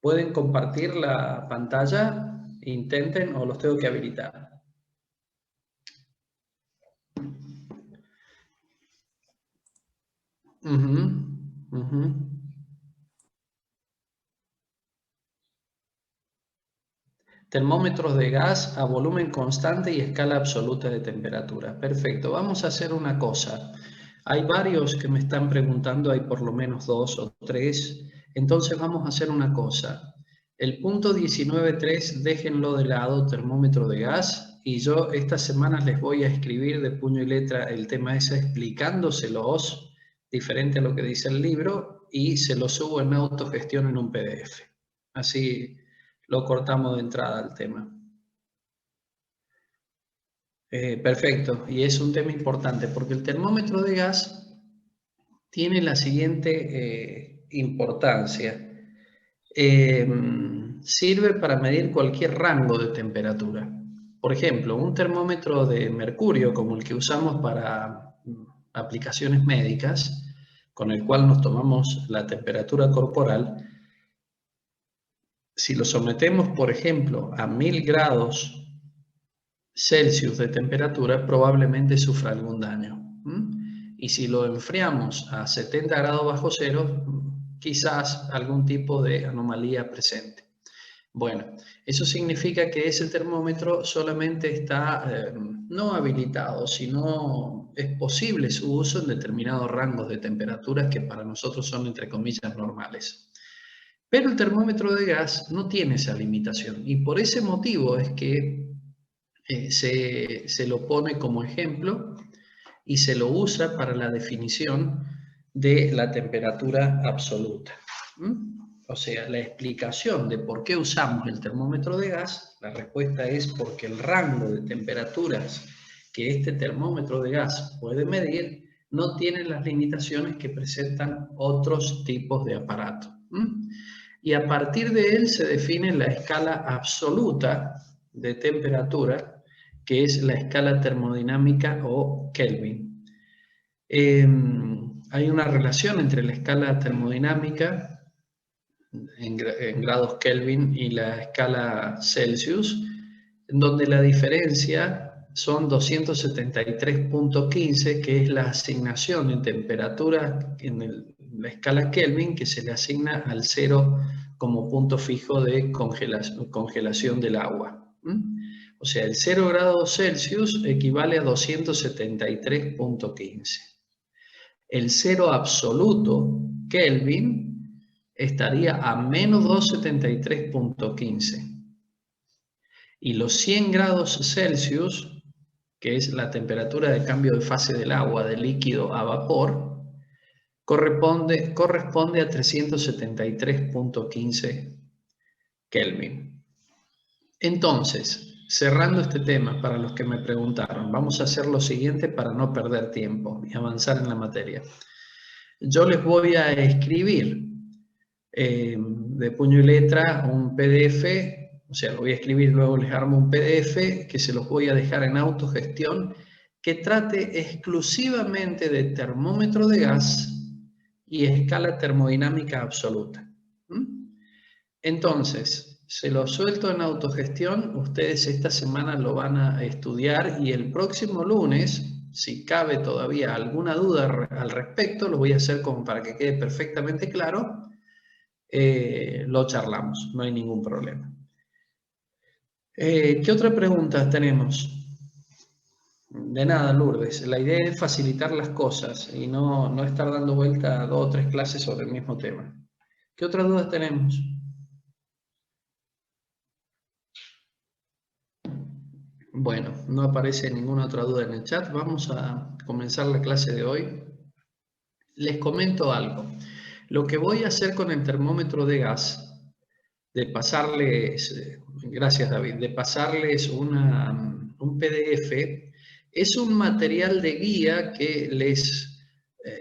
¿Pueden compartir la pantalla? Intenten o los tengo que habilitar. Termómetros de gas a volumen constante y escala absoluta de temperatura. Perfecto, vamos a hacer una cosa. Hay varios que me están preguntando, hay por lo menos 2 o 3. Entonces vamos a hacer una cosa. El punto 19.3 déjenlo de lado, termómetro de gas, y yo esta semana les voy a escribir de puño y letra el tema ese explicándoselos, diferente a lo que dice el libro, y se lo subo en autogestión en un PDF. Así lo cortamos de entrada al tema. Perfecto, y es un tema importante porque el termómetro de gas tiene la siguiente importancia. Sirve para medir cualquier rango de temperatura. Por ejemplo, un termómetro de mercurio, como el que usamos para aplicaciones médicas, con el cual nos tomamos la temperatura corporal, si lo sometemos, por ejemplo, a 1000 grados Celsius de temperatura, probablemente sufra algún daño. Y si lo enfriamos a 70 grados bajo cero, quizás algún tipo de anomalía presente. Bueno, eso significa que ese termómetro solamente está no habilitado, sino es posible su uso en determinados rangos de temperaturas que para nosotros son, entre comillas, normales. Pero el termómetro de gas no tiene esa limitación y por ese motivo es que se lo pone como ejemplo y se lo usa para la definición de la temperatura absoluta. O sea, la explicación de por qué usamos el termómetro de gas, la respuesta es porque el rango de temperaturas que este termómetro de gas puede medir no tiene las limitaciones que presentan otros tipos de aparato. Y a partir de él se define la escala absoluta de temperatura, que es la escala termodinámica o Kelvin. Hay una relación entre la escala termodinámica en grados Kelvin y la escala Celsius, en donde la diferencia son 273.15, que es la asignación en temperatura en la escala Kelvin que se le asigna al cero como punto fijo de congelación del agua. O sea, el 0 grados Celsius equivale a 273.15. El cero absoluto Kelvin estaría a menos 273.15. Y los 100 grados Celsius, que es la temperatura de cambio de fase del agua de líquido a vapor, corresponde a 373.15 Kelvin. Entonces, cerrando este tema, para los que me preguntaron, vamos a hacer lo siguiente para no perder tiempo y avanzar en la materia. Yo les voy a escribir de puño y letra un PDF, o sea, lo voy a escribir, luego les armo un PDF que se los voy a dejar en autogestión, que trate exclusivamente de termómetro de gas y escala termodinámica absoluta. Entonces, se lo suelto en autogestión, ustedes esta semana lo van a estudiar y el próximo lunes, si cabe todavía alguna duda al respecto, lo voy a hacer como para que quede perfectamente claro, lo charlamos, no hay ningún problema. ¿Qué otra pregunta tenemos? De nada, Lourdes. La idea es facilitar las cosas y no estar dando vuelta a 2 o 3 clases sobre el mismo tema. ¿Qué otras dudas tenemos? Bueno, no aparece ninguna otra duda en el chat. Vamos a comenzar la clase de hoy. Les comento algo. Lo que voy a hacer con el termómetro de gas, de pasarles, gracias David, de pasarles un PDF, es un material de guía que les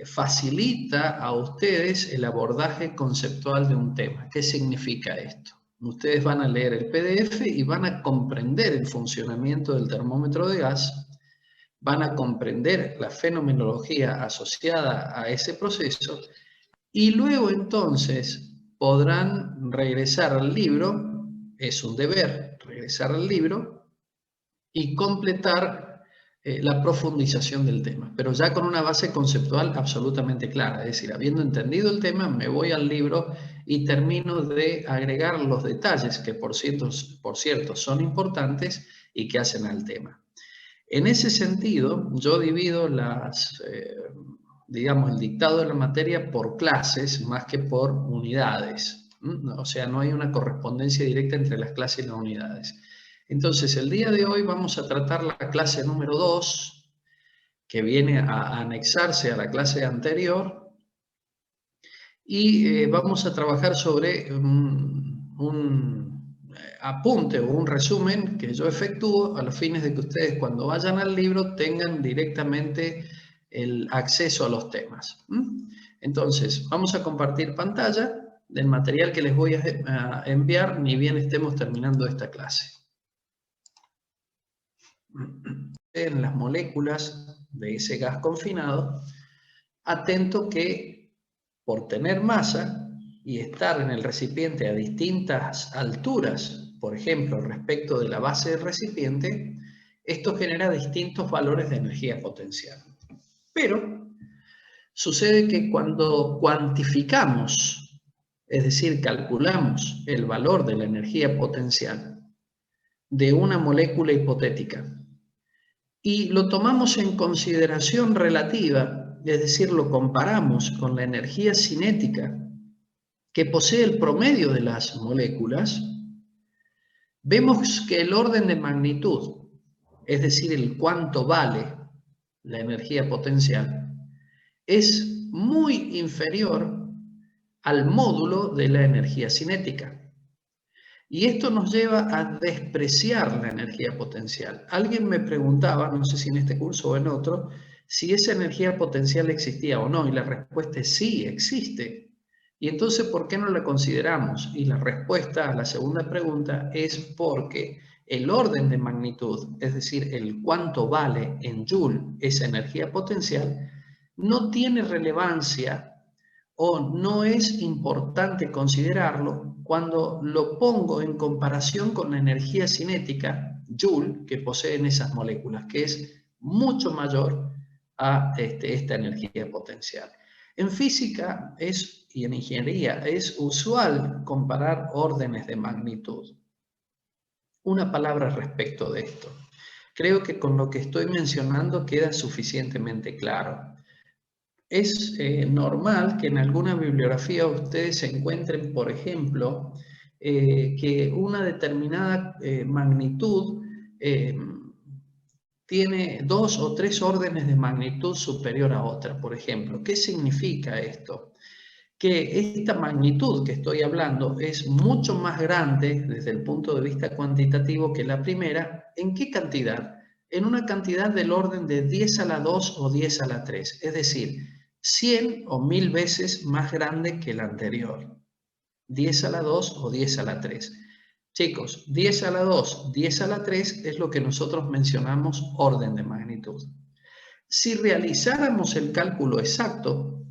facilita a ustedes el abordaje conceptual de un tema. ¿Qué significa esto? Ustedes van a leer el PDF y van a comprender el funcionamiento del termómetro de gas, van a comprender la fenomenología asociada a ese proceso y luego entonces podrán regresar al libro, es un deber regresar al libro y completar la profundización del tema, pero ya con una base conceptual absolutamente clara, es decir, habiendo entendido el tema, me voy al libro y termino de agregar los detalles que por cierto son importantes y que hacen al tema. En ese sentido, yo divido digamos, el dictado de la materia por clases más que por unidades. O sea, no hay una correspondencia directa entre las clases y las unidades. Entonces, el día de hoy vamos a tratar la clase número 2, que viene a anexarse a la clase anterior, y vamos a trabajar sobre un apunte o un resumen que yo efectúo a los fines de que ustedes cuando vayan al libro tengan directamente el acceso a los temas. Entonces, vamos a compartir pantalla del material que les voy a enviar ni bien estemos terminando esta clase. En las moléculas de ese gas confinado, atento que por tener masa y estar en el recipiente a distintas alturas, por ejemplo, respecto de la base del recipiente, esto genera distintos valores de energía potencial. Pero sucede que cuando cuantificamos, es decir, calculamos el valor de la energía potencial de una molécula hipotética y lo tomamos en consideración relativa, es decir, lo comparamos con la energía cinética que posee el promedio de las moléculas, vemos que el orden de magnitud, es decir, el cuánto vale la energía potencial, es muy inferior al módulo de la energía cinética. Y esto nos lleva a despreciar la energía potencial. Alguien me preguntaba, no sé si en este curso o en otro, si esa energía potencial existía o no, y la respuesta es sí, existe. Y entonces, ¿por qué no la consideramos? Y la respuesta a la segunda pregunta es porque el orden de magnitud, es decir, el cuánto vale en Joule esa energía potencial, no tiene relevancia o no es importante considerarlo cuando lo pongo en comparación con la energía cinética, Joule, que poseen esas moléculas, que es mucho mayor a esta energía potencial. En física y en ingeniería es usual comparar órdenes de magnitud. Una palabra respecto de esto. Creo que con lo que estoy mencionando queda suficientemente claro. Es normal que en alguna bibliografía ustedes se encuentren, por ejemplo, que una determinada magnitud tiene 2 o 3 órdenes de magnitud superior a otra, por ejemplo. ¿Qué significa esto? Que esta magnitud que estoy hablando es mucho más grande desde el punto de vista cuantitativo que la primera. ¿En qué cantidad? En una cantidad del orden de 10 a la 2 o 10 a la 3, es decir, 100 o 1000 veces más grande que la anterior. 10 a la 2 o 10 a la 3. Chicos, 10 a la 2, 10 a la 3 es lo que nosotros mencionamos orden de magnitud. Si realizáramos el cálculo exacto,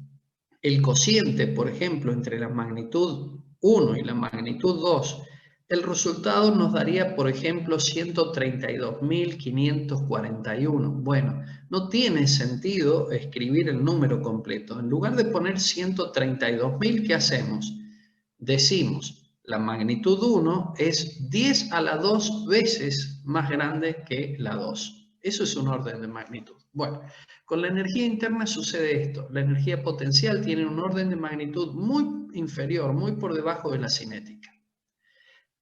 el cociente, por ejemplo, entre la magnitud 1 y la magnitud 2, el resultado nos daría, por ejemplo, 132.541. Bueno, no tiene sentido escribir el número completo. En lugar de poner 132.000, ¿qué hacemos? Decimos, la magnitud 1 es 10 a la 2 veces más grande que la 2. Eso es un orden de magnitud. Bueno, con la energía interna sucede esto. La energía potencial tiene un orden de magnitud muy inferior, muy por debajo de la cinética.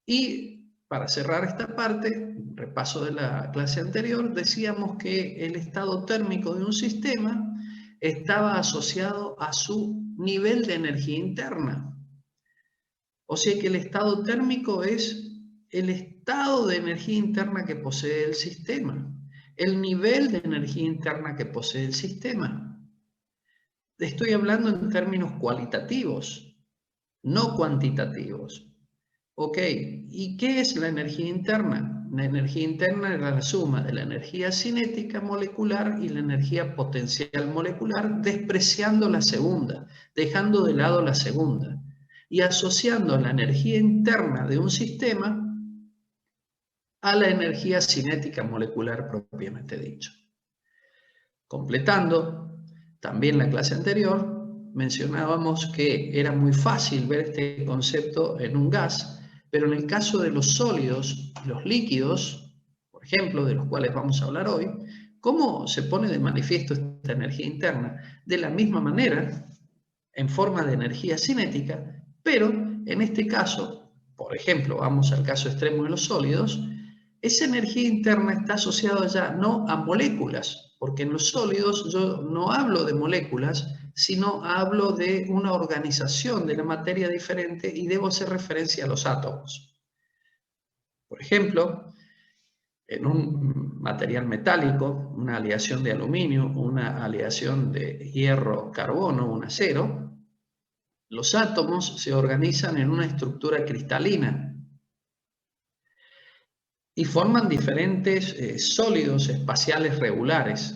Y para cerrar esta parte, repaso de la clase anterior, decíamos que el estado térmico de un sistema estaba asociado a su nivel de energía interna. O sea que el estado térmico es el estado de energía interna que posee el sistema, el nivel de energía interna que posee el sistema. Estoy hablando en términos cualitativos, no cuantitativos. Ok, ¿y qué es la energía interna? La energía interna es la suma de la energía cinética molecular y la energía potencial molecular, despreciando la segunda, dejando de lado la segunda. y asociando la energía interna de un sistema a la energía cinética molecular propiamente dicho. Completando también la clase anterior, mencionábamos que era muy fácil ver este concepto en un gas, pero en el caso de los sólidos y los líquidos, por ejemplo, de los cuales vamos a hablar hoy, ¿cómo se pone de manifiesto esta energía interna? De la misma manera, en forma de energía cinética, pero en este caso, por ejemplo, vamos al caso extremo de los sólidos, esa energía interna está asociada ya no a moléculas, porque en los sólidos yo no hablo de moléculas, sino hablo de una organización de la materia diferente y debo hacer referencia a los átomos. Por ejemplo, en un material metálico, una aleación de aluminio, una aleación de hierro-carbono, un acero, los átomos se organizan en una estructura cristalina y forman diferentes sólidos espaciales regulares,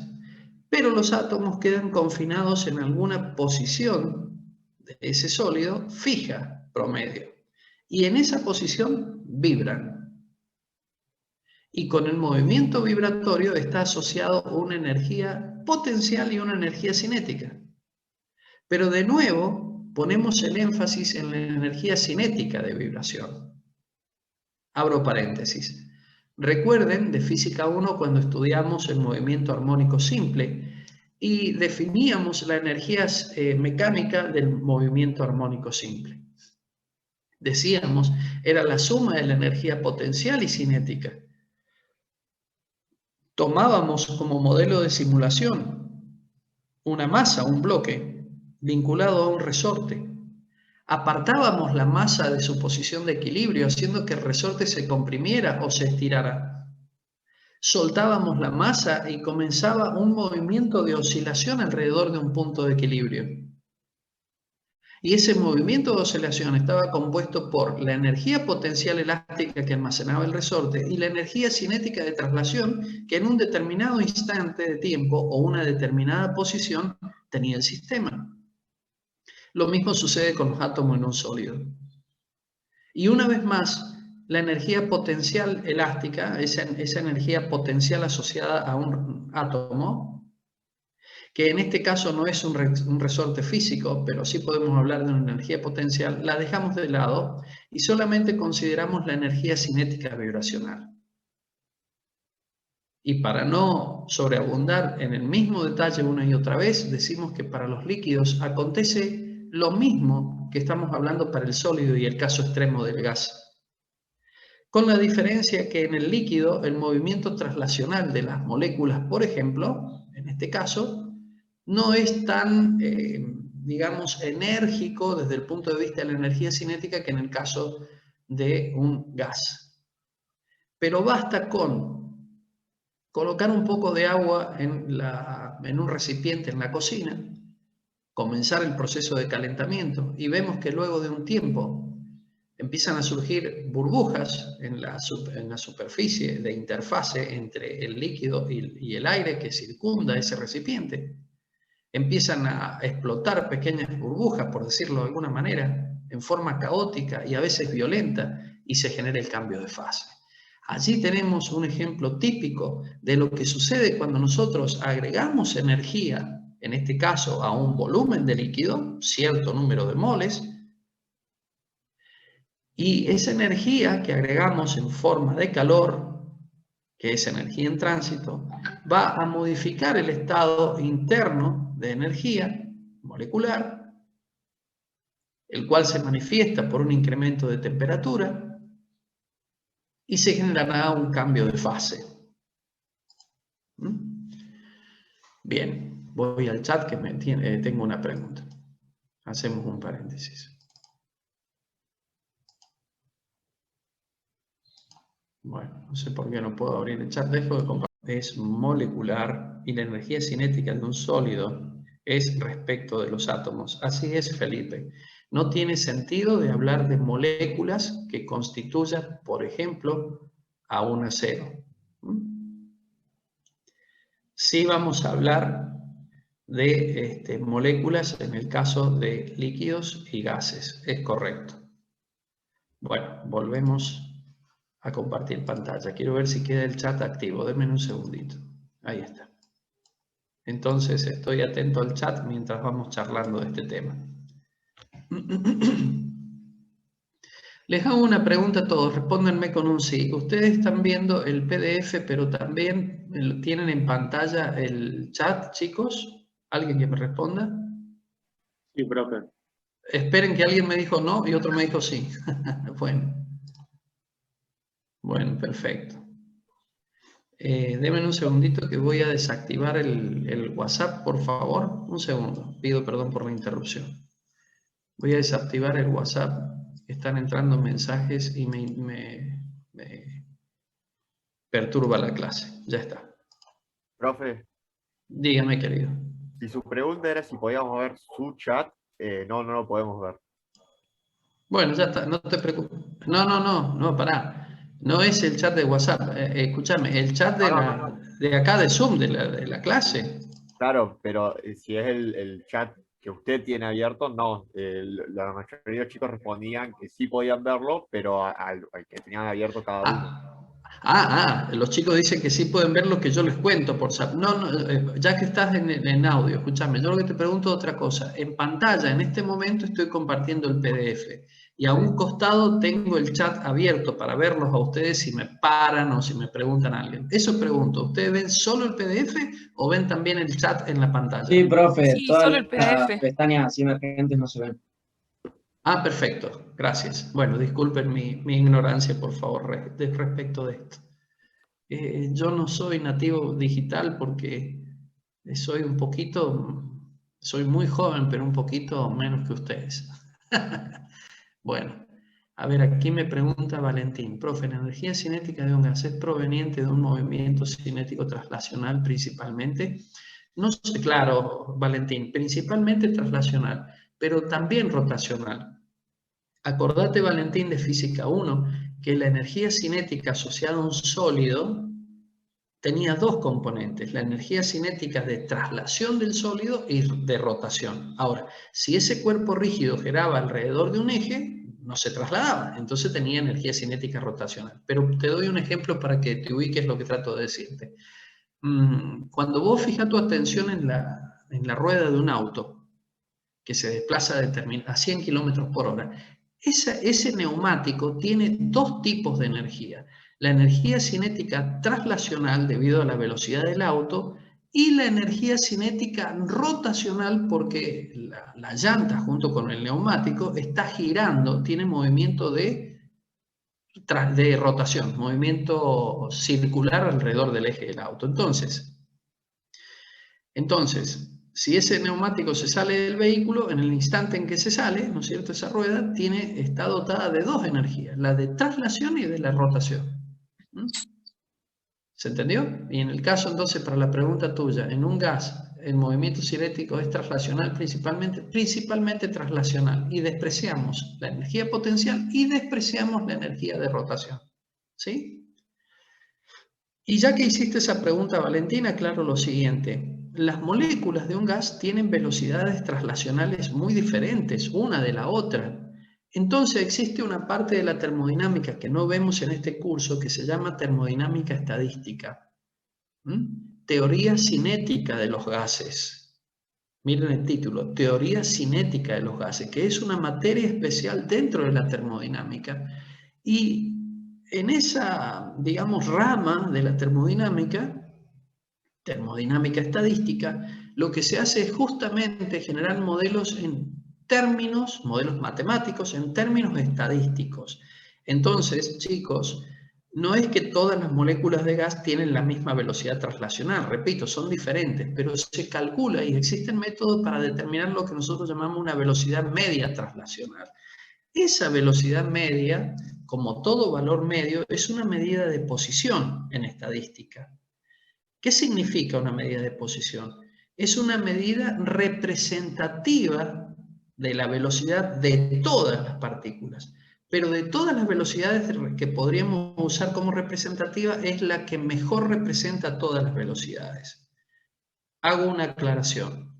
pero los átomos quedan confinados en alguna posición de ese sólido fija, promedio, y en esa posición vibran. Y con el movimiento vibratorio está asociado una energía potencial y una energía cinética. Pero de nuevo ponemos el énfasis en la energía cinética de vibración. Abro paréntesis. Recuerden de Física 1 cuando estudiamos el movimiento armónico simple y definíamos la energía mecánica del movimiento armónico simple. Decíamos, era la suma de la energía potencial y cinética. Tomábamos como modelo de simulación una masa, un bloque, vinculado a un resorte. Apartábamos la masa de su posición de equilibrio, haciendo que el resorte se comprimiera o se estirara. Soltábamos la masa y comenzaba un movimiento de oscilación alrededor de un punto de equilibrio. Y ese movimiento de oscilación estaba compuesto por la energía potencial elástica que almacenaba el resorte y la energía cinética de traslación que en un determinado instante de tiempo o una determinada posición tenía el sistema. Lo mismo sucede con los átomos en un sólido. Y una vez más, la energía potencial elástica, esa energía potencial asociada a un átomo, que en este caso no es un resorte físico, pero sí podemos hablar de una energía potencial, la dejamos de lado y solamente consideramos la energía cinética vibracional. Y para no sobreabundar en el mismo detalle una y otra vez, decimos que para los líquidos acontece lo mismo que estamos hablando para el sólido y el caso extremo del gas. Con la diferencia que en el líquido el movimiento traslacional de las moléculas, por ejemplo, en este caso, no es tan, digamos, enérgico desde el punto de vista de la energía cinética que en el caso de un gas. Pero basta con colocar un poco de agua en un recipiente en la cocina, comenzar el proceso de calentamiento y vemos que luego de un tiempo empiezan a surgir burbujas en la superficie de interfase entre el líquido y el aire que circunda ese recipiente. Empiezan a explotar pequeñas burbujas, por decirlo de alguna manera, en forma caótica y a veces violenta, y se genera el cambio de fase. Allí tenemos un ejemplo típico de lo que sucede cuando nosotros agregamos energía, en este caso a un volumen de líquido, cierto número de moles, y esa energía que agregamos en forma de calor, que es energía en tránsito, va a modificar el estado interno de energía molecular, el cual se manifiesta por un incremento de temperatura y se generará un cambio de fase. Bien, voy al chat que tengo una pregunta. Hacemos un paréntesis. Bueno, no sé por qué no puedo abrir el chat. Dejo de compartir. Es molecular y la energía cinética de un sólido es respecto de los átomos. Así es, Felipe. No tiene sentido de hablar de moléculas que constituyan, por ejemplo, a un acero. Sí vamos a hablar de moléculas en el caso de líquidos y gases. Es correcto. Bueno, volvemos a compartir pantalla. Quiero ver si queda el chat activo. Denme un segundito. Ahí está. Entonces estoy atento al chat mientras vamos charlando de este tema. Les hago una pregunta a todos, respóndanme con un sí. Ustedes están viendo el PDF, pero también tienen en pantalla el chat, chicos. ¿Alguien que me responda? Sí, profe. Esperen que alguien me dijo no y otro me dijo sí. Bueno, perfecto. Denme un segundito que voy a desactivar el WhatsApp, por favor. Un segundo. Pido perdón por la interrupción. Voy a desactivar el WhatsApp. Están entrando mensajes y me perturba la clase. Ya está. Profe, Dígame, querido. si su pregunta era si podíamos ver su chat, no lo podemos ver. Bueno, ya está, no te preocupes. No, pará. No es el chat de WhatsApp. Escúchame, el chat de acá de Zoom, de la clase. Claro, pero si es el chat que usted tiene abierto, no. La mayoría de los chicos respondían que sí podían verlo, pero al que tenían abierto cada uno. Los chicos dicen que sí pueden ver lo que yo les cuento por SAP. Ya que estás en audio, escúchame, yo lo que te pregunto es otra cosa. En pantalla, en este momento, estoy compartiendo el PDF y a un costado tengo el chat abierto para verlos a ustedes si me paran o si me preguntan a alguien. Eso pregunto, ¿ustedes ven solo el PDF o ven también el chat en la pantalla? Sí, profe, Sí, todas solo el las PDF. pestañas así emergentes no se ven. Perfecto, gracias. Bueno, disculpen mi ignorancia, por favor, respecto de esto. Yo no soy nativo digital porque soy soy muy joven, pero un poquito menos que ustedes. Bueno, a ver, aquí me pregunta Valentín, profe, ¿la energía cinética de un gas es proveniente de un movimiento cinético traslacional principalmente? No sé, claro, Valentín, principalmente traslacional, pero también rotacional. Acordate, Valentín, de Física 1, que la energía cinética asociada a un sólido tenía dos componentes, la energía cinética de traslación del sólido y de rotación. Ahora, si ese cuerpo rígido giraba alrededor de un eje, no se trasladaba, entonces tenía energía cinética rotacional. Pero te doy un ejemplo para que te ubiques lo que trato de decirte. Cuando vos fijas tu atención en la rueda de un auto que se desplaza a 100 kilómetros por hora, ese neumático tiene dos tipos de energía. La energía cinética traslacional debido a la velocidad del auto y la energía cinética rotacional porque la llanta junto con el neumático está girando, tiene movimiento de rotación, movimiento circular alrededor del eje del auto. Entonces, si ese neumático se sale del vehículo, en el instante en que se sale, ¿no es cierto? Esa rueda está dotada de dos energías, la de traslación y de la rotación. ¿Se entendió? Y en el caso entonces, para la pregunta tuya, en un gas el movimiento cinético es traslacional principalmente traslacional, y despreciamos la energía potencial y despreciamos la energía de rotación. ¿Sí? Y ya que hiciste esa pregunta, Valentina, aclaro lo siguiente. Las moléculas de un gas tienen velocidades traslacionales muy diferentes una de la otra. Entonces existe una parte de la termodinámica que no vemos en este curso que se llama termodinámica estadística. Teoría cinética de los gases. Miren el título, teoría cinética de los gases, que es una materia especial dentro de la termodinámica. Y en esa, digamos, rama de la termodinámica estadística, lo que se hace es justamente generar modelos modelos matemáticos en términos estadísticos. Entonces, chicos, no es que todas las moléculas de gas tienen la misma velocidad traslacional, repito, son diferentes, pero se calcula y existen métodos para determinar lo que nosotros llamamos una velocidad media traslacional. Esa velocidad media, como todo valor medio, es una medida de posición en estadística. ¿Qué significa una medida de posición? Es una medida representativa de la velocidad de todas las partículas, pero de todas las velocidades que podríamos usar como representativa es la que mejor representa todas las velocidades. Hago una aclaración.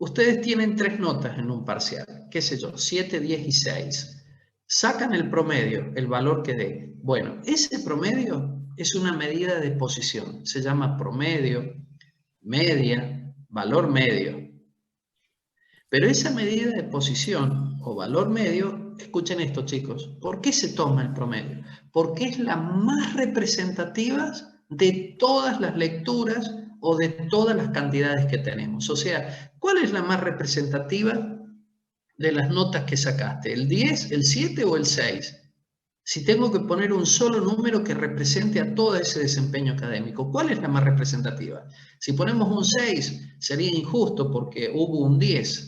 Ustedes tienen 3 notas en un parcial, qué sé yo, 7, 10 y 6. Sacan el promedio, el valor que dé. Bueno, ese promedio es una medida de posición. Se llama promedio, media, valor medio. Pero esa medida de posición o valor medio, escuchen esto chicos, ¿por qué se toma el promedio? Porque es la más representativa de todas las lecturas o de todas las cantidades que tenemos. O sea, ¿cuál es la más representativa de las notas que sacaste? ¿El 10, el 7 o el 6? Si tengo que poner un solo número que represente a todo ese desempeño académico, ¿cuál es la más representativa? Si ponemos un 6, sería injusto porque hubo un 10.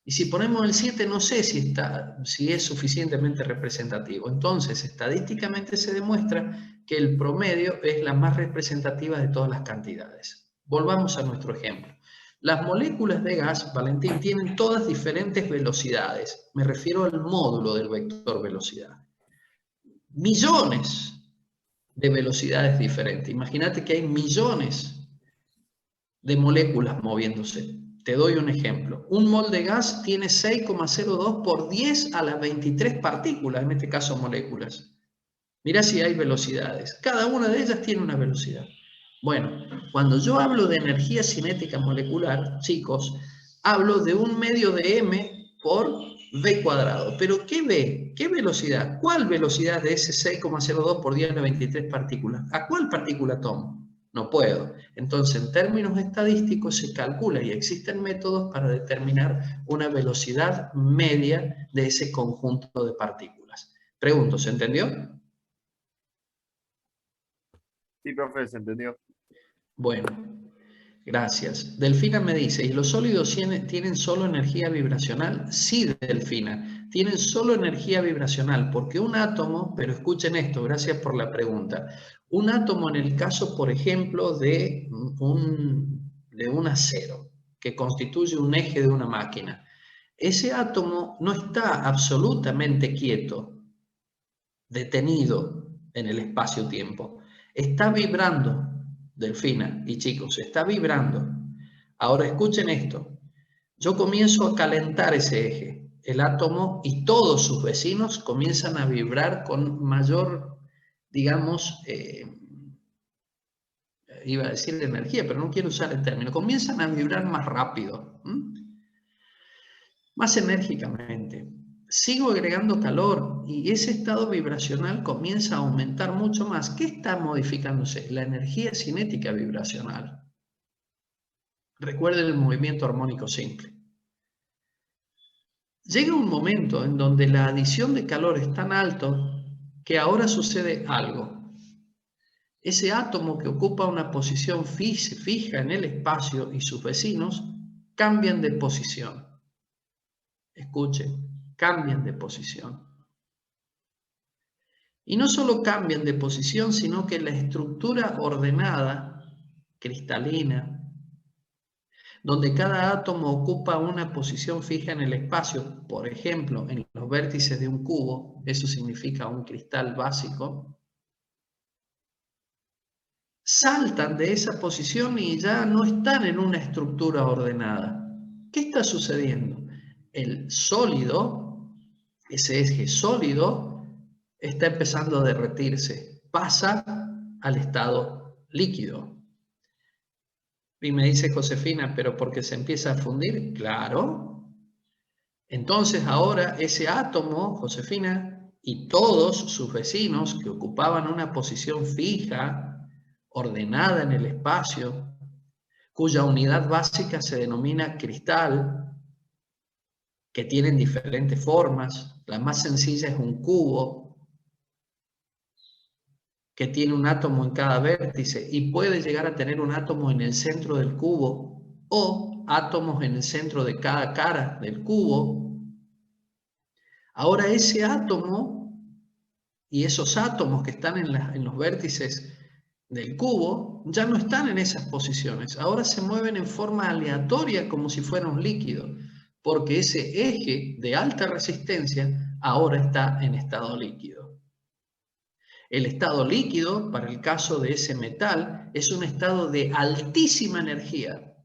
Y si ponemos el 7, no sé si es suficientemente representativo. Entonces, estadísticamente se demuestra que el promedio es la más representativa de todas las cantidades. Volvamos a nuestro ejemplo. Las moléculas de gas, Valentín, tienen todas diferentes velocidades. Me refiero al módulo del vector velocidad. Millones de velocidades diferentes. Imagínate que hay millones de moléculas moviéndose. Te doy un ejemplo. Un mol de gas tiene 6,02 por 10 a las 23 partículas, en este caso moléculas. Mirá si hay velocidades. Cada una de ellas tiene una velocidad. Bueno, cuando yo hablo de energía cinética molecular, chicos, hablo de un medio de m por v cuadrado. ¿Pero qué v? ¿Qué velocidad? ¿Cuál velocidad de ese 6,02 por 10 a las 23 partículas? ¿A cuál partícula tomo? No puedo. Entonces, en términos estadísticos se calcula y existen métodos para determinar una velocidad media de ese conjunto de partículas. Pregunto, ¿se entendió? Sí, profe, se entendió. Bueno, gracias. Delfina me dice, ¿y los sólidos tienen solo energía vibracional? Sí, Delfina, tienen solo energía vibracional, porque un átomo, pero escuchen esto, gracias por la pregunta, un átomo en el caso, por ejemplo, de un acero, que constituye un eje de una máquina, ese átomo no está absolutamente quieto, detenido en el espacio-tiempo, está vibrando. Delfina y chicos, está vibrando. Ahora escuchen esto. Yo comienzo a calentar ese eje. El átomo y todos sus vecinos comienzan a vibrar con mayor, digamos, iba a decir energía, pero no quiero usar el término. Comienzan a vibrar más rápido, más enérgicamente. Sigo agregando calor y ese estado vibracional comienza a aumentar mucho más. ¿Qué está modificándose? La energía cinética vibracional. Recuerden el movimiento armónico simple. Llega un momento en donde la adición de calor es tan alto que ahora sucede algo. Ese átomo que ocupa una posición fija en el espacio y sus vecinos cambian de posición. Escuchen. Cambian de posición. Y no solo cambian de posición, sino que la estructura ordenada, cristalina, donde cada átomo ocupa una posición fija en el espacio, por ejemplo, en los vértices de un cubo, eso significa un cristal básico, saltan de esa posición y ya no están en una estructura ordenada. ¿Qué está sucediendo? El sólido, ese eje sólido, está empezando a derretirse, pasa al estado líquido. Y me dice Josefina, ¿pero porque se empieza a fundir? Claro. Entonces ahora ese átomo, Josefina, y todos sus vecinos que ocupaban una posición fija, ordenada en el espacio, cuya unidad básica se denomina cristal, que tienen diferentes formas. La más sencilla es un cubo, que tiene un átomo en cada vértice y puede llegar a tener un átomo en el centro del cubo o átomos en el centro de cada cara del cubo. Ahora ese átomo y esos átomos que están en los vértices del cubo ya no están en esas posiciones. Ahora se mueven en forma aleatoria como si fuera un líquido, porque ese eje de alta resistencia ahora está en estado líquido. El estado líquido, para el caso de ese metal, es un estado de altísima energía.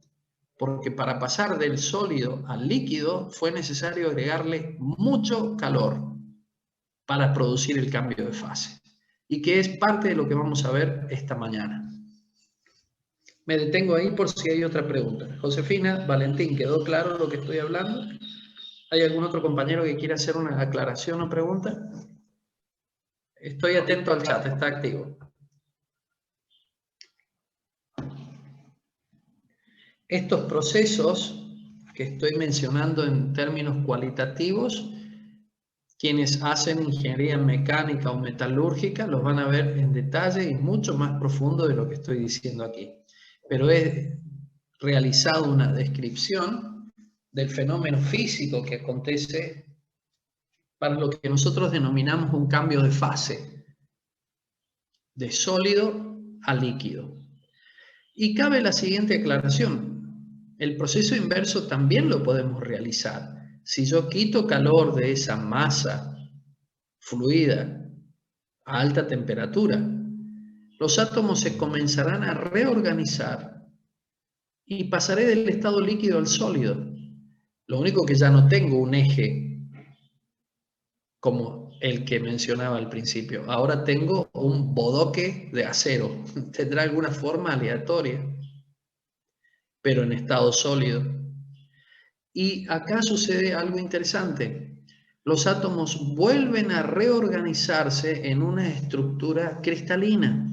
porque para pasar del sólido al líquido fue necesario agregarle mucho calor para producir el cambio de fase, y que es parte de lo que vamos a ver esta mañana. Me detengo ahí por si hay otra pregunta. Josefina, Valentín, ¿quedó claro lo que estoy hablando? ¿Hay algún otro compañero que quiera hacer una aclaración o pregunta? Estoy atento al chat, está activo. Estos procesos que estoy mencionando en términos cualitativos, quienes hacen ingeniería mecánica o metalúrgica los van a ver en detalle y mucho más profundo de lo que estoy diciendo aquí. Pero he realizado una descripción del fenómeno físico que acontece para lo que nosotros denominamos un cambio de fase, de sólido a líquido. Y cabe la siguiente aclaración: el proceso inverso también lo podemos realizar. Si yo quito calor de esa masa fluida a alta temperatura, los átomos se comenzarán a reorganizar y pasaré del estado líquido al sólido. Lo único que ya no tengo un eje como el que mencionaba al principio. Ahora tengo un bodoque de acero. Tendrá alguna forma aleatoria, pero en estado sólido. Y acá sucede algo interesante. Los átomos vuelven a reorganizarse en una estructura cristalina.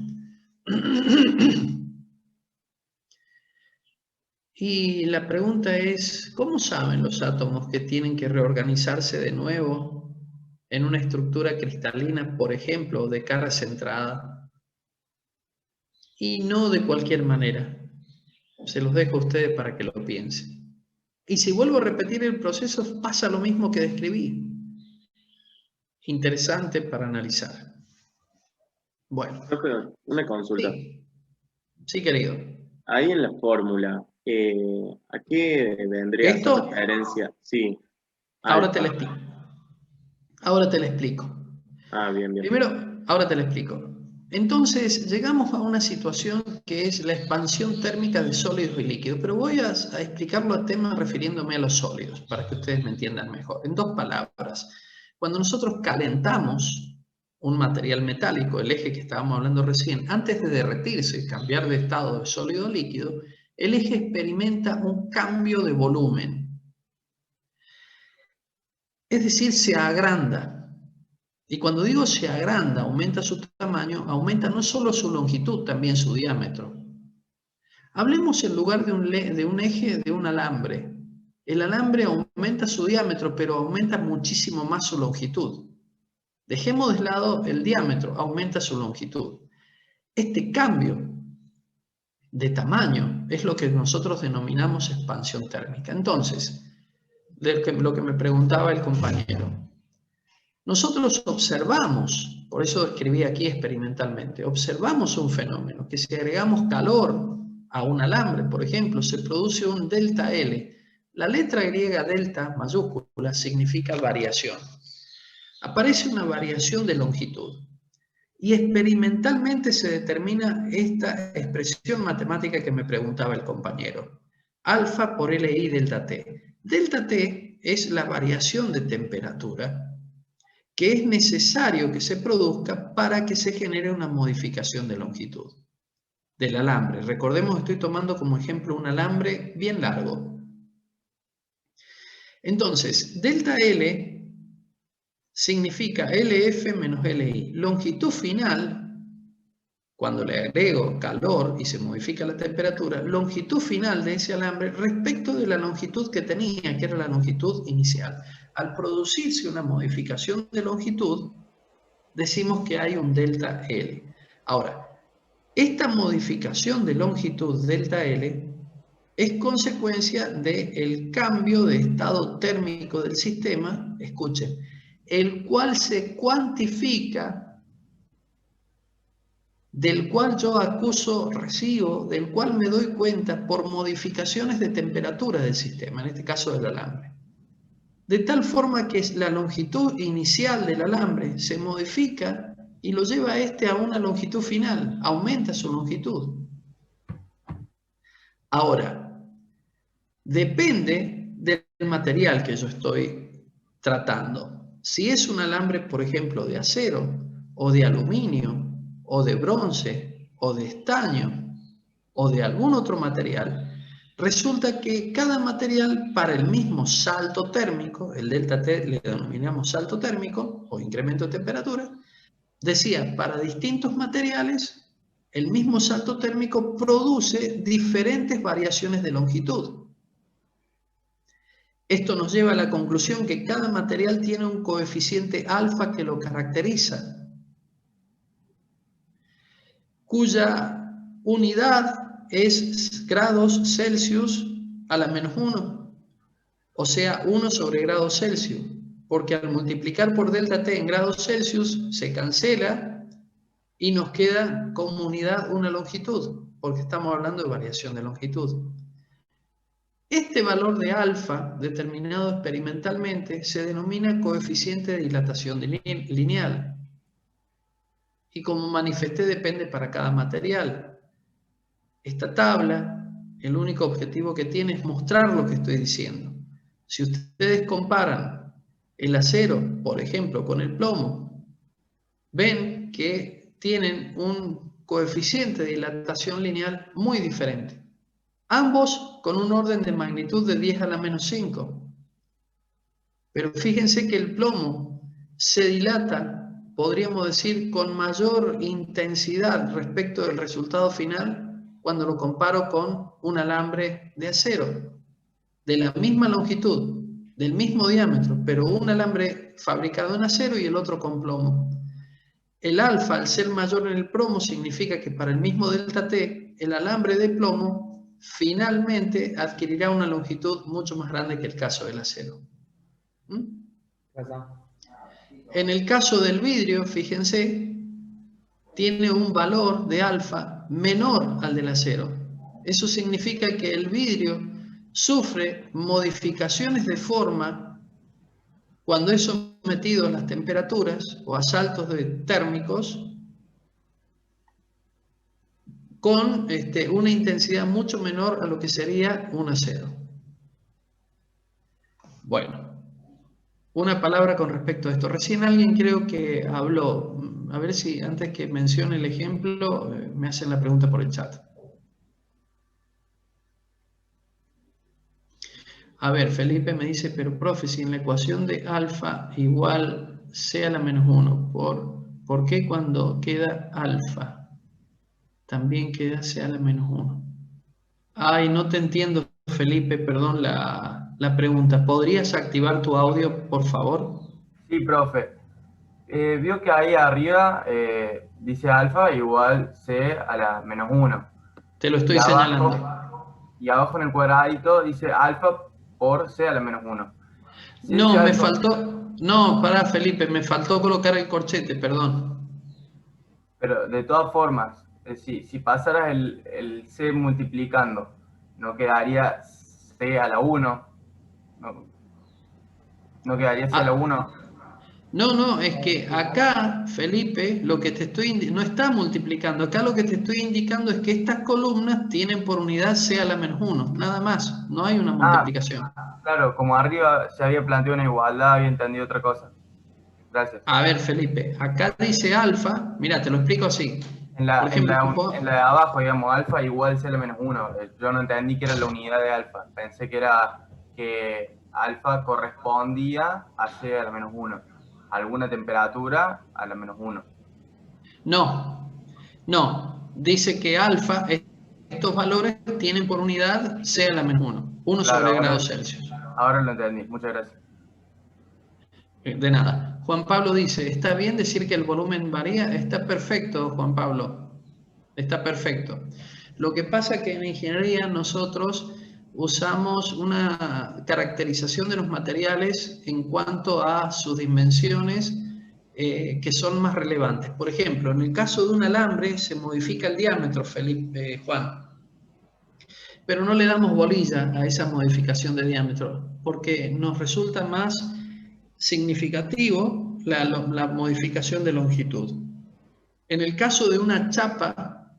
Y la pregunta es, ¿cómo saben los átomos que tienen que reorganizarse de nuevo en una estructura cristalina, por ejemplo, de cara centrada? Y no de cualquier manera. Se los dejo a ustedes para que lo piensen. Y si vuelvo a repetir el proceso, pasa lo mismo que describí. Interesante para analizar. Bueno. Profe, una consulta. Sí, sí, querido. Ahí en la fórmula, ¿a qué vendría ¿Esto? esa referencia? Sí. Ahora te alfa. lo explico. Ahora te lo explico. Ah, bien, bien. Primero, ahora te lo explico. Entonces, llegamos a una situación que es la expansión térmica de sólidos y líquidos, pero voy a explicarlo a tema refiriéndome a los sólidos, para que ustedes me entiendan mejor. En dos palabras, cuando nosotros calentamos un material metálico, el eje que estábamos hablando recién, antes de derretirse y cambiar de estado de sólido a líquido, el eje experimenta un cambio de volumen. Es decir, se agranda. Y cuando digo se agranda, aumenta su tamaño, aumenta no solo su longitud, también su diámetro. Hablemos en lugar de un eje de un alambre. El alambre aumenta su diámetro, pero aumenta muchísimo más su longitud. Dejemos de lado el diámetro, aumenta su longitud. Este cambio de tamaño es lo que nosotros denominamos expansión térmica. Entonces, lo que me preguntaba el compañero. Nosotros observamos, por eso escribí aquí experimentalmente, observamos un fenómeno, que si agregamos calor a un alambre, por ejemplo, se produce un delta L. La letra griega delta mayúscula significa variación. Aparece una variación de longitud y experimentalmente se determina esta expresión matemática que me preguntaba el compañero. Alfa por LI delta T. Delta T es la variación de temperatura que es necesario que se produzca para que se genere una modificación de longitud del alambre. Recordemos, estoy tomando como ejemplo un alambre bien largo. Entonces, delta L significa LF menos LI. Longitud final, cuando le agrego calor y se modifica la temperatura, longitud final de ese alambre respecto de la longitud que tenía, que era la longitud inicial. Al producirse una modificación de longitud, decimos que hay un delta L. Ahora, esta modificación de longitud delta L es consecuencia del cambio de estado térmico del sistema, escuchen, el cual se cuantifica, del cual yo recibo, del cual me doy cuenta por modificaciones de temperatura del sistema, en este caso del alambre. De tal forma que la longitud inicial del alambre se modifica y lo lleva a una longitud final, aumenta su longitud. Ahora, Depende del material que yo estoy tratando. Si es un alambre, por ejemplo, de acero, o de aluminio, o de bronce, o de estaño, o de algún otro material, resulta que cada material para el mismo salto térmico, el delta T le denominamos salto térmico o incremento de temperatura, decía, para distintos materiales, el mismo salto térmico produce diferentes variaciones de longitud. Esto nos lleva a la conclusión que cada material tiene un coeficiente alfa que lo caracteriza, cuya unidad es grados Celsius a la menos 1, o sea, 1 sobre grados Celsius, porque al multiplicar por delta T en grados Celsius se cancela y nos queda como unidad una longitud, porque estamos hablando de variación de longitud. Este valor de alfa, determinado experimentalmente, se denomina coeficiente de dilatación lineal. Y como manifesté, depende para cada material. Esta tabla, el único objetivo que tiene es mostrar lo que estoy diciendo. Si ustedes comparan el acero, por ejemplo, con el plomo, ven que tienen un coeficiente de dilatación lineal muy diferente. Ambos con un orden de magnitud de 10 a la menos 5. Pero fíjense que el plomo se dilata, podríamos decir, con mayor intensidad respecto del resultado final cuando lo comparo con un alambre de acero, de la misma longitud, del mismo diámetro, pero un alambre fabricado en acero y el otro con plomo. El alfa, al ser mayor en el plomo, significa que para el mismo delta T, el alambre de plomo finalmente adquirirá una longitud mucho más grande que el caso del acero. En el caso del vidrio, fíjense, tiene un valor de alfa menor al del acero. Eso significa que el vidrio sufre modificaciones de forma cuando es sometido a las temperaturas o a saltos térmicos con una intensidad mucho menor a lo que sería un acero. Bueno, una palabra con respecto a esto. Recién alguien creo que habló. A ver si antes que mencione el ejemplo me hacen la pregunta por el chat. A ver, Felipe me dice, pero profe, si en la ecuación de alfa igual C a la menos 1, ¿por qué cuando queda alfa también queda C a la menos 1? Ay, no te entiendo, Felipe, perdón la pregunta. ¿Podrías activar tu audio, por favor? Sí, profe. Vio que ahí arriba dice alfa igual C a la menos 1. Te lo estoy señalando. Y abajo en el cuadradito dice alfa por C a la menos 1. Si no, me faltó... No, pará, Felipe, me faltó colocar el corchete, perdón. Pero de todas formas, si pasaras el C multiplicando, ¿no quedaría C a la 1? ¿No quedaría C a la 1? No, es que acá, Felipe, lo que te estoy no está multiplicando. Acá lo que te estoy indicando es que estas columnas tienen por unidad C a la menos 1, nada más. No hay una multiplicación. Claro, como arriba se había planteado una igualdad, había entendido otra cosa. Gracias. A ver, Felipe, acá dice alfa, mira, te lo explico así. Por ejemplo, en la de abajo, digamos, alfa igual C a la menos 1. Yo no entendí que era la unidad de alfa. Pensé que era que alfa correspondía a C a la menos 1. Alguna temperatura a la menos 1. No. Dice que alfa, estos valores tienen por unidad C a la menos 1. 1 claro, sobre grados Celsius. Ahora lo entendí. Muchas gracias. De nada. Juan Pablo dice, ¿está bien decir que el volumen varía? Está perfecto, Juan Pablo. Está perfecto. Lo que pasa es que en ingeniería nosotros usamos una caracterización de los materiales en cuanto a sus dimensiones que son más relevantes. Por ejemplo, en el caso de un alambre se modifica el diámetro, Juan, pero no le damos bolilla a esa modificación de diámetro porque nos resulta más significativo la modificación de longitud. En el caso de una chapa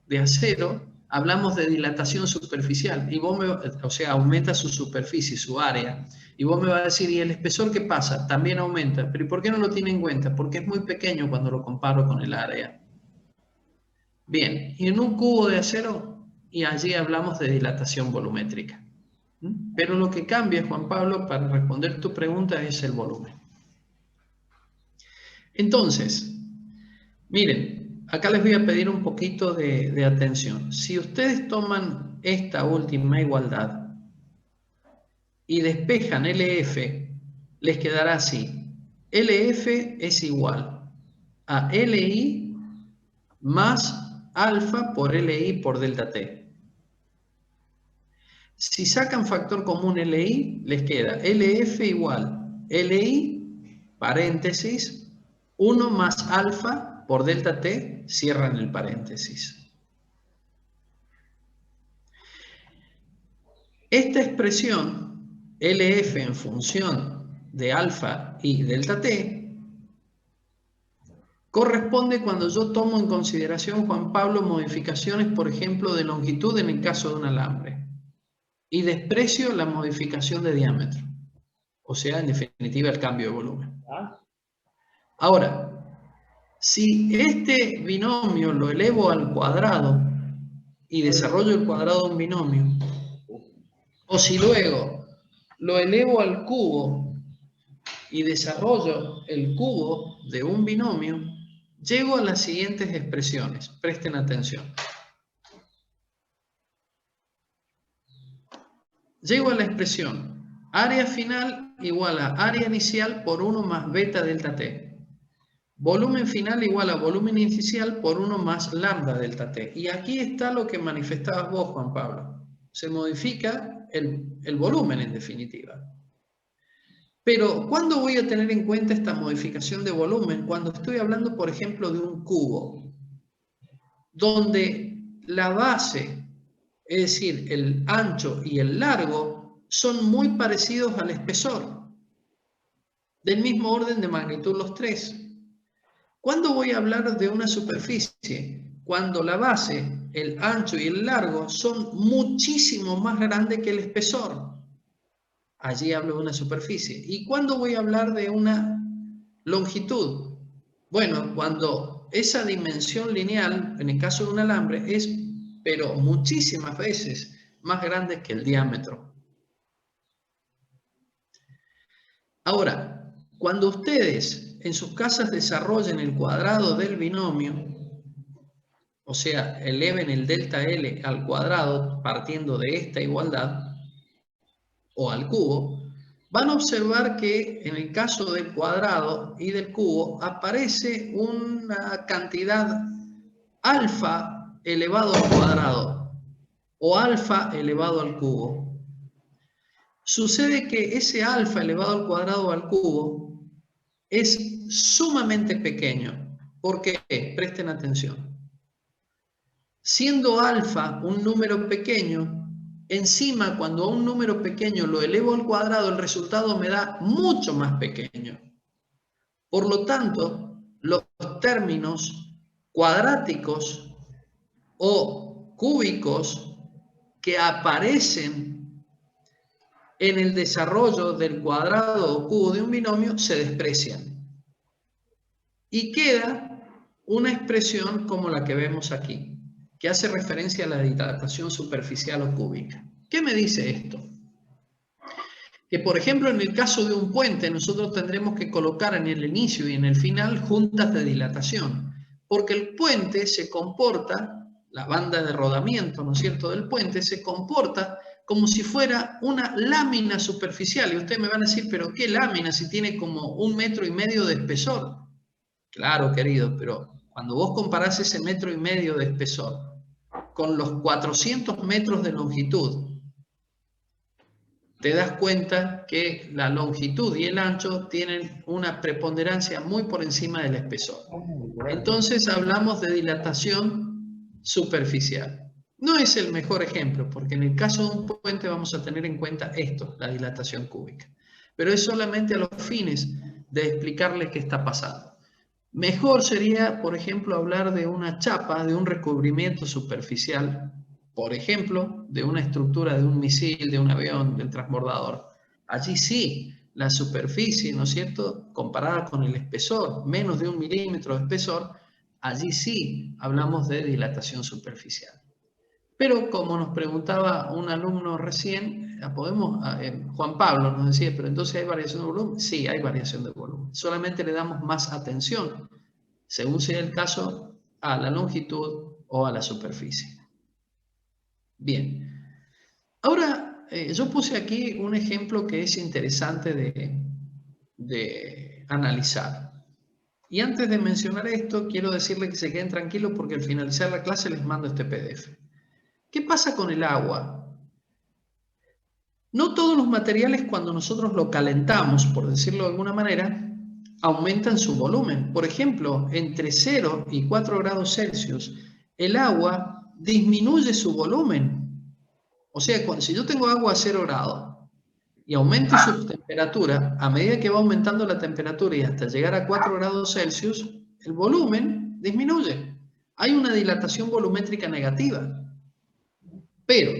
de acero, hablamos de dilatación superficial, y vos o sea, aumenta su superficie, su área. Y vos me vas a decir, ¿y el espesor qué pasa? También aumenta. ¿Pero y por qué no lo tiene en cuenta? Porque es muy pequeño cuando lo comparo con el área. Bien, y en un cubo de acero, y allí hablamos de dilatación volumétrica. Pero lo que cambia, Juan Pablo, para responder tu pregunta, es el volumen. Entonces, miren, acá les voy a pedir un poquito de atención. Si ustedes toman esta última igualdad y despejan LF, les quedará así. LF es igual a LI más alfa por LI por delta T. Si sacan factor común LI, les queda LF igual LI, paréntesis, 1 más alfa por delta T, cierran el paréntesis. Esta expresión, LF en función de alfa y delta T, corresponde cuando yo tomo en consideración, Juan Pablo, modificaciones, por ejemplo, de longitud en el caso de un alambre, y desprecio la modificación de diámetro, o sea, en definitiva, el cambio de volumen. Ahora, si este binomio lo elevo al cuadrado y desarrollo el cuadrado de un binomio, o si luego lo elevo al cubo y desarrollo el cubo de un binomio, llego a las siguientes expresiones. Presten atención. Llego a la expresión área final igual a área inicial por 1 más beta delta T. Volumen final igual a volumen inicial por 1 más lambda delta T. Y aquí está lo que manifestabas vos, Juan Pablo. Se modifica el volumen en definitiva. Pero, ¿cuándo voy a tener en cuenta esta modificación de volumen? Cuando estoy hablando, por ejemplo, de un cubo, donde la base, es decir, el ancho y el largo, son muy parecidos al espesor, del mismo orden de magnitud los tres. ¿Cuándo voy a hablar de una superficie? Cuando la base, el ancho y el largo son muchísimo más grandes que el espesor. Allí hablo de una superficie. ¿Y cuándo voy a hablar de una longitud? Bueno, cuando esa dimensión lineal, en el caso de un alambre, es, pero muchísimas veces, más grande que el diámetro. Ahora, cuando ustedes en sus casas desarrollen el cuadrado del binomio, o sea, eleven el delta L al cuadrado partiendo de esta igualdad, o al cubo, van a observar que en el caso del cuadrado y del cubo aparece una cantidad alfa elevado al cuadrado o alfa elevado al cubo. Sucede que ese alfa elevado al cuadrado o al cubo es sumamente pequeño. ¿Por qué? Presten atención. Siendo alfa un número pequeño, encima, cuando a un número pequeño lo elevo al cuadrado, el resultado me da mucho más pequeño. Por lo tanto, los términos cuadráticos o cúbicos que aparecen en el desarrollo del cuadrado o cubo de un binomio se desprecian. Y queda una expresión como la que vemos aquí, que hace referencia a la dilatación superficial o cúbica. ¿Qué me dice esto? Que, por ejemplo, en el caso de un puente, nosotros tendremos que colocar en el inicio y en el final juntas de dilatación, porque el puente se comporta, la banda de rodamiento, ¿no es cierto?, del puente se comporta como si fuera una lámina superficial. Y ustedes me van a decir, ¿pero qué lámina si tiene como 1,5 metros de espesor? Claro, querido, pero cuando vos comparás ese 1,5 metros de espesor con los 400 metros de longitud, te das cuenta que la longitud y el ancho tienen una preponderancia muy por encima del espesor. Entonces hablamos de dilatación superficial. No es el mejor ejemplo, porque en el caso de un puente vamos a tener en cuenta esto, la dilatación cúbica. Pero es solamente a los fines de explicarles qué está pasando. Mejor sería, por ejemplo, hablar de una chapa, de un recubrimiento superficial por ejemplo, de una estructura de un misil, de un avión, del transbordador. Allí sí, la superficie, ¿no es cierto?, comparada con el espesor, menos de 1 milímetro de espesor, allí sí hablamos de dilatación superficial. Pero como nos preguntaba un alumno recién, Juan Pablo nos decía, pero entonces ¿hay variación de volumen? Sí, hay variación de volumen. Solamente le damos más atención, según sea el caso, a la longitud o a la superficie. Bien. Ahora, yo puse aquí un ejemplo que es interesante de analizar. Y antes de mencionar esto, quiero decirles que se queden tranquilos porque al finalizar la clase les mando este PDF. ¿Qué pasa con el agua? No todos los materiales, cuando nosotros lo calentamos, por decirlo de alguna manera, aumentan su volumen. Por ejemplo, entre 0 y 4 grados Celsius, el agua disminuye su volumen. O sea, si yo tengo agua a 0 grados y aumente su temperatura, a medida que va aumentando la temperatura y hasta llegar a 4 grados Celsius, el volumen disminuye. Hay una dilatación volumétrica negativa. Pero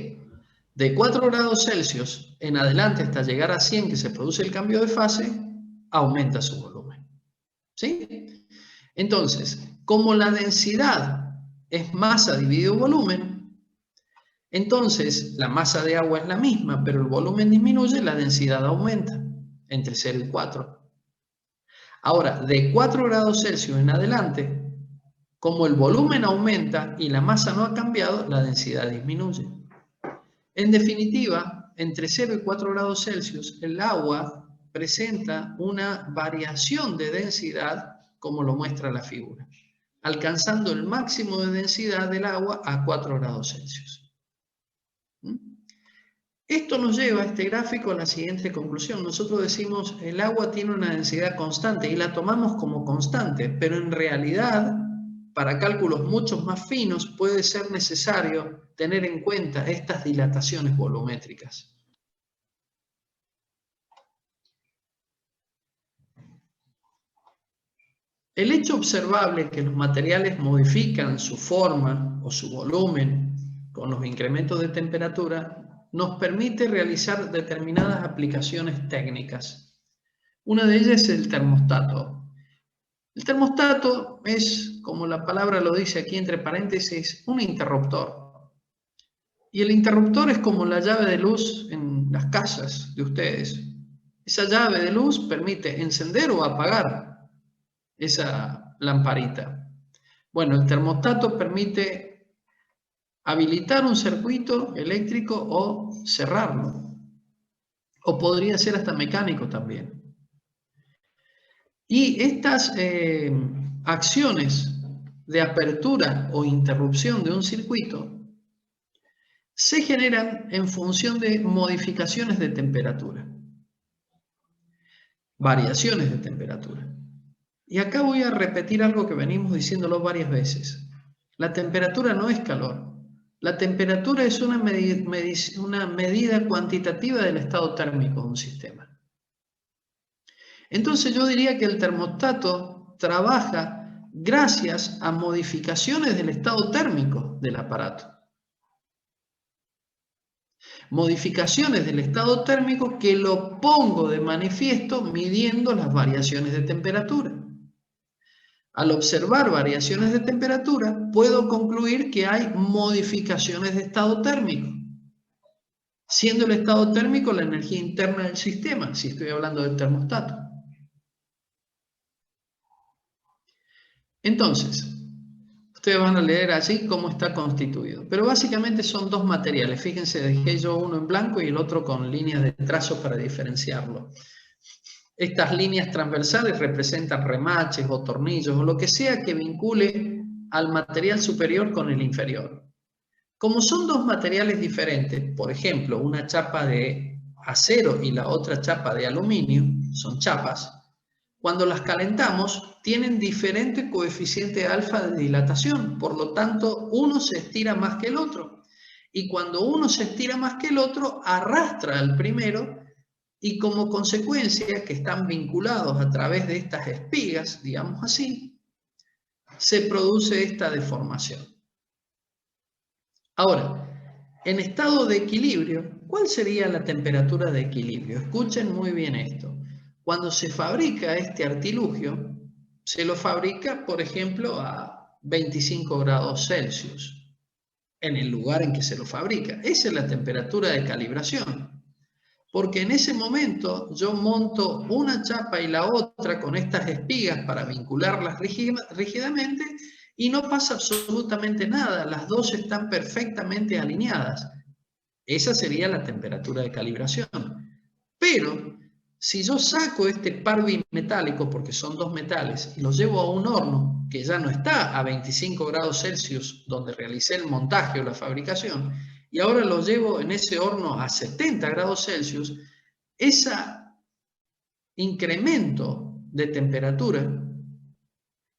de 4 grados Celsius en adelante hasta llegar a 100, que se produce el cambio de fase, aumenta su volumen. ¿Sí? Entonces, como la densidad es masa dividido volumen, entonces la masa de agua es la misma, pero el volumen disminuye, la densidad aumenta entre 0 y 4. Ahora, de 4 grados Celsius en adelante, como el volumen aumenta y la masa no ha cambiado, la densidad disminuye. En definitiva, entre 0 y 4 grados Celsius, el agua presenta una variación de densidad, como lo muestra la figura, alcanzando el máximo de densidad del agua a 4 grados Celsius. Esto nos lleva a este gráfico a la siguiente conclusión. Nosotros decimos el agua tiene una densidad constante y la tomamos como constante, pero en realidad, para cálculos mucho más finos, puede ser necesario tener en cuenta estas dilataciones volumétricas. El hecho observable que los materiales modifican su forma o su volumen con los incrementos de temperatura nos permite realizar determinadas aplicaciones técnicas. Una de ellas es el termostato. El termostato es, como la palabra lo dice aquí entre paréntesis, un interruptor. Y el interruptor es como la llave de luz en las casas de ustedes. Esa llave de luz permite encender o apagar esa lamparita. Bueno, el termostato permite habilitar un circuito eléctrico o cerrarlo. O podría ser hasta mecánico también. Y estas acciones de apertura o interrupción de un circuito se generan en función de modificaciones de temperatura, variaciones de temperatura. Y acá voy a repetir algo que venimos diciéndolo varias veces. La temperatura no es calor. La temperatura es una medida cuantitativa del estado térmico de un sistema. Entonces yo diría que el termostato trabaja gracias a modificaciones del estado térmico del aparato. Modificaciones del estado térmico que lo pongo de manifiesto midiendo las variaciones de temperatura. Al observar variaciones de temperatura, puedo concluir que hay modificaciones de estado térmico, siendo el estado térmico la energía interna del sistema, si estoy hablando del termostato. Entonces, ustedes van a leer allí cómo está constituido. Pero básicamente son dos materiales. Fíjense, dejé yo uno en blanco y el otro con líneas de trazo para diferenciarlo. Estas líneas transversales representan remaches o tornillos o lo que sea que vincule al material superior con el inferior. Como son dos materiales diferentes, por ejemplo, una chapa de acero y la otra chapa de aluminio, son chapas, cuando las calentamos tienen diferente coeficiente alfa de dilatación, por lo tanto uno se estira más que el otro. Y cuando uno se estira más que el otro, arrastra al primero y como consecuencia, que están vinculados a través de estas espigas, digamos así, se produce esta deformación. Ahora, En estado de equilibrio, ¿cuál sería la temperatura de equilibrio? Escuchen muy bien esto. Cuando se fabrica este artilugio, se lo fabrica, por ejemplo, a 25 grados Celsius, en el lugar en que se lo fabrica. Esa es la temperatura de calibración. Porque en ese momento yo monto una chapa y la otra con estas espigas para vincularlas rígidamente y no pasa absolutamente nada. Las dos están perfectamente alineadas. Esa sería la temperatura de calibración. Pero si yo saco este par bimetálico, porque son dos metales, y lo llevo a un horno que ya no está a 25 grados Celsius donde realicé el montaje o la fabricación, y ahora lo llevo en ese horno a 70 grados Celsius, ese incremento de temperatura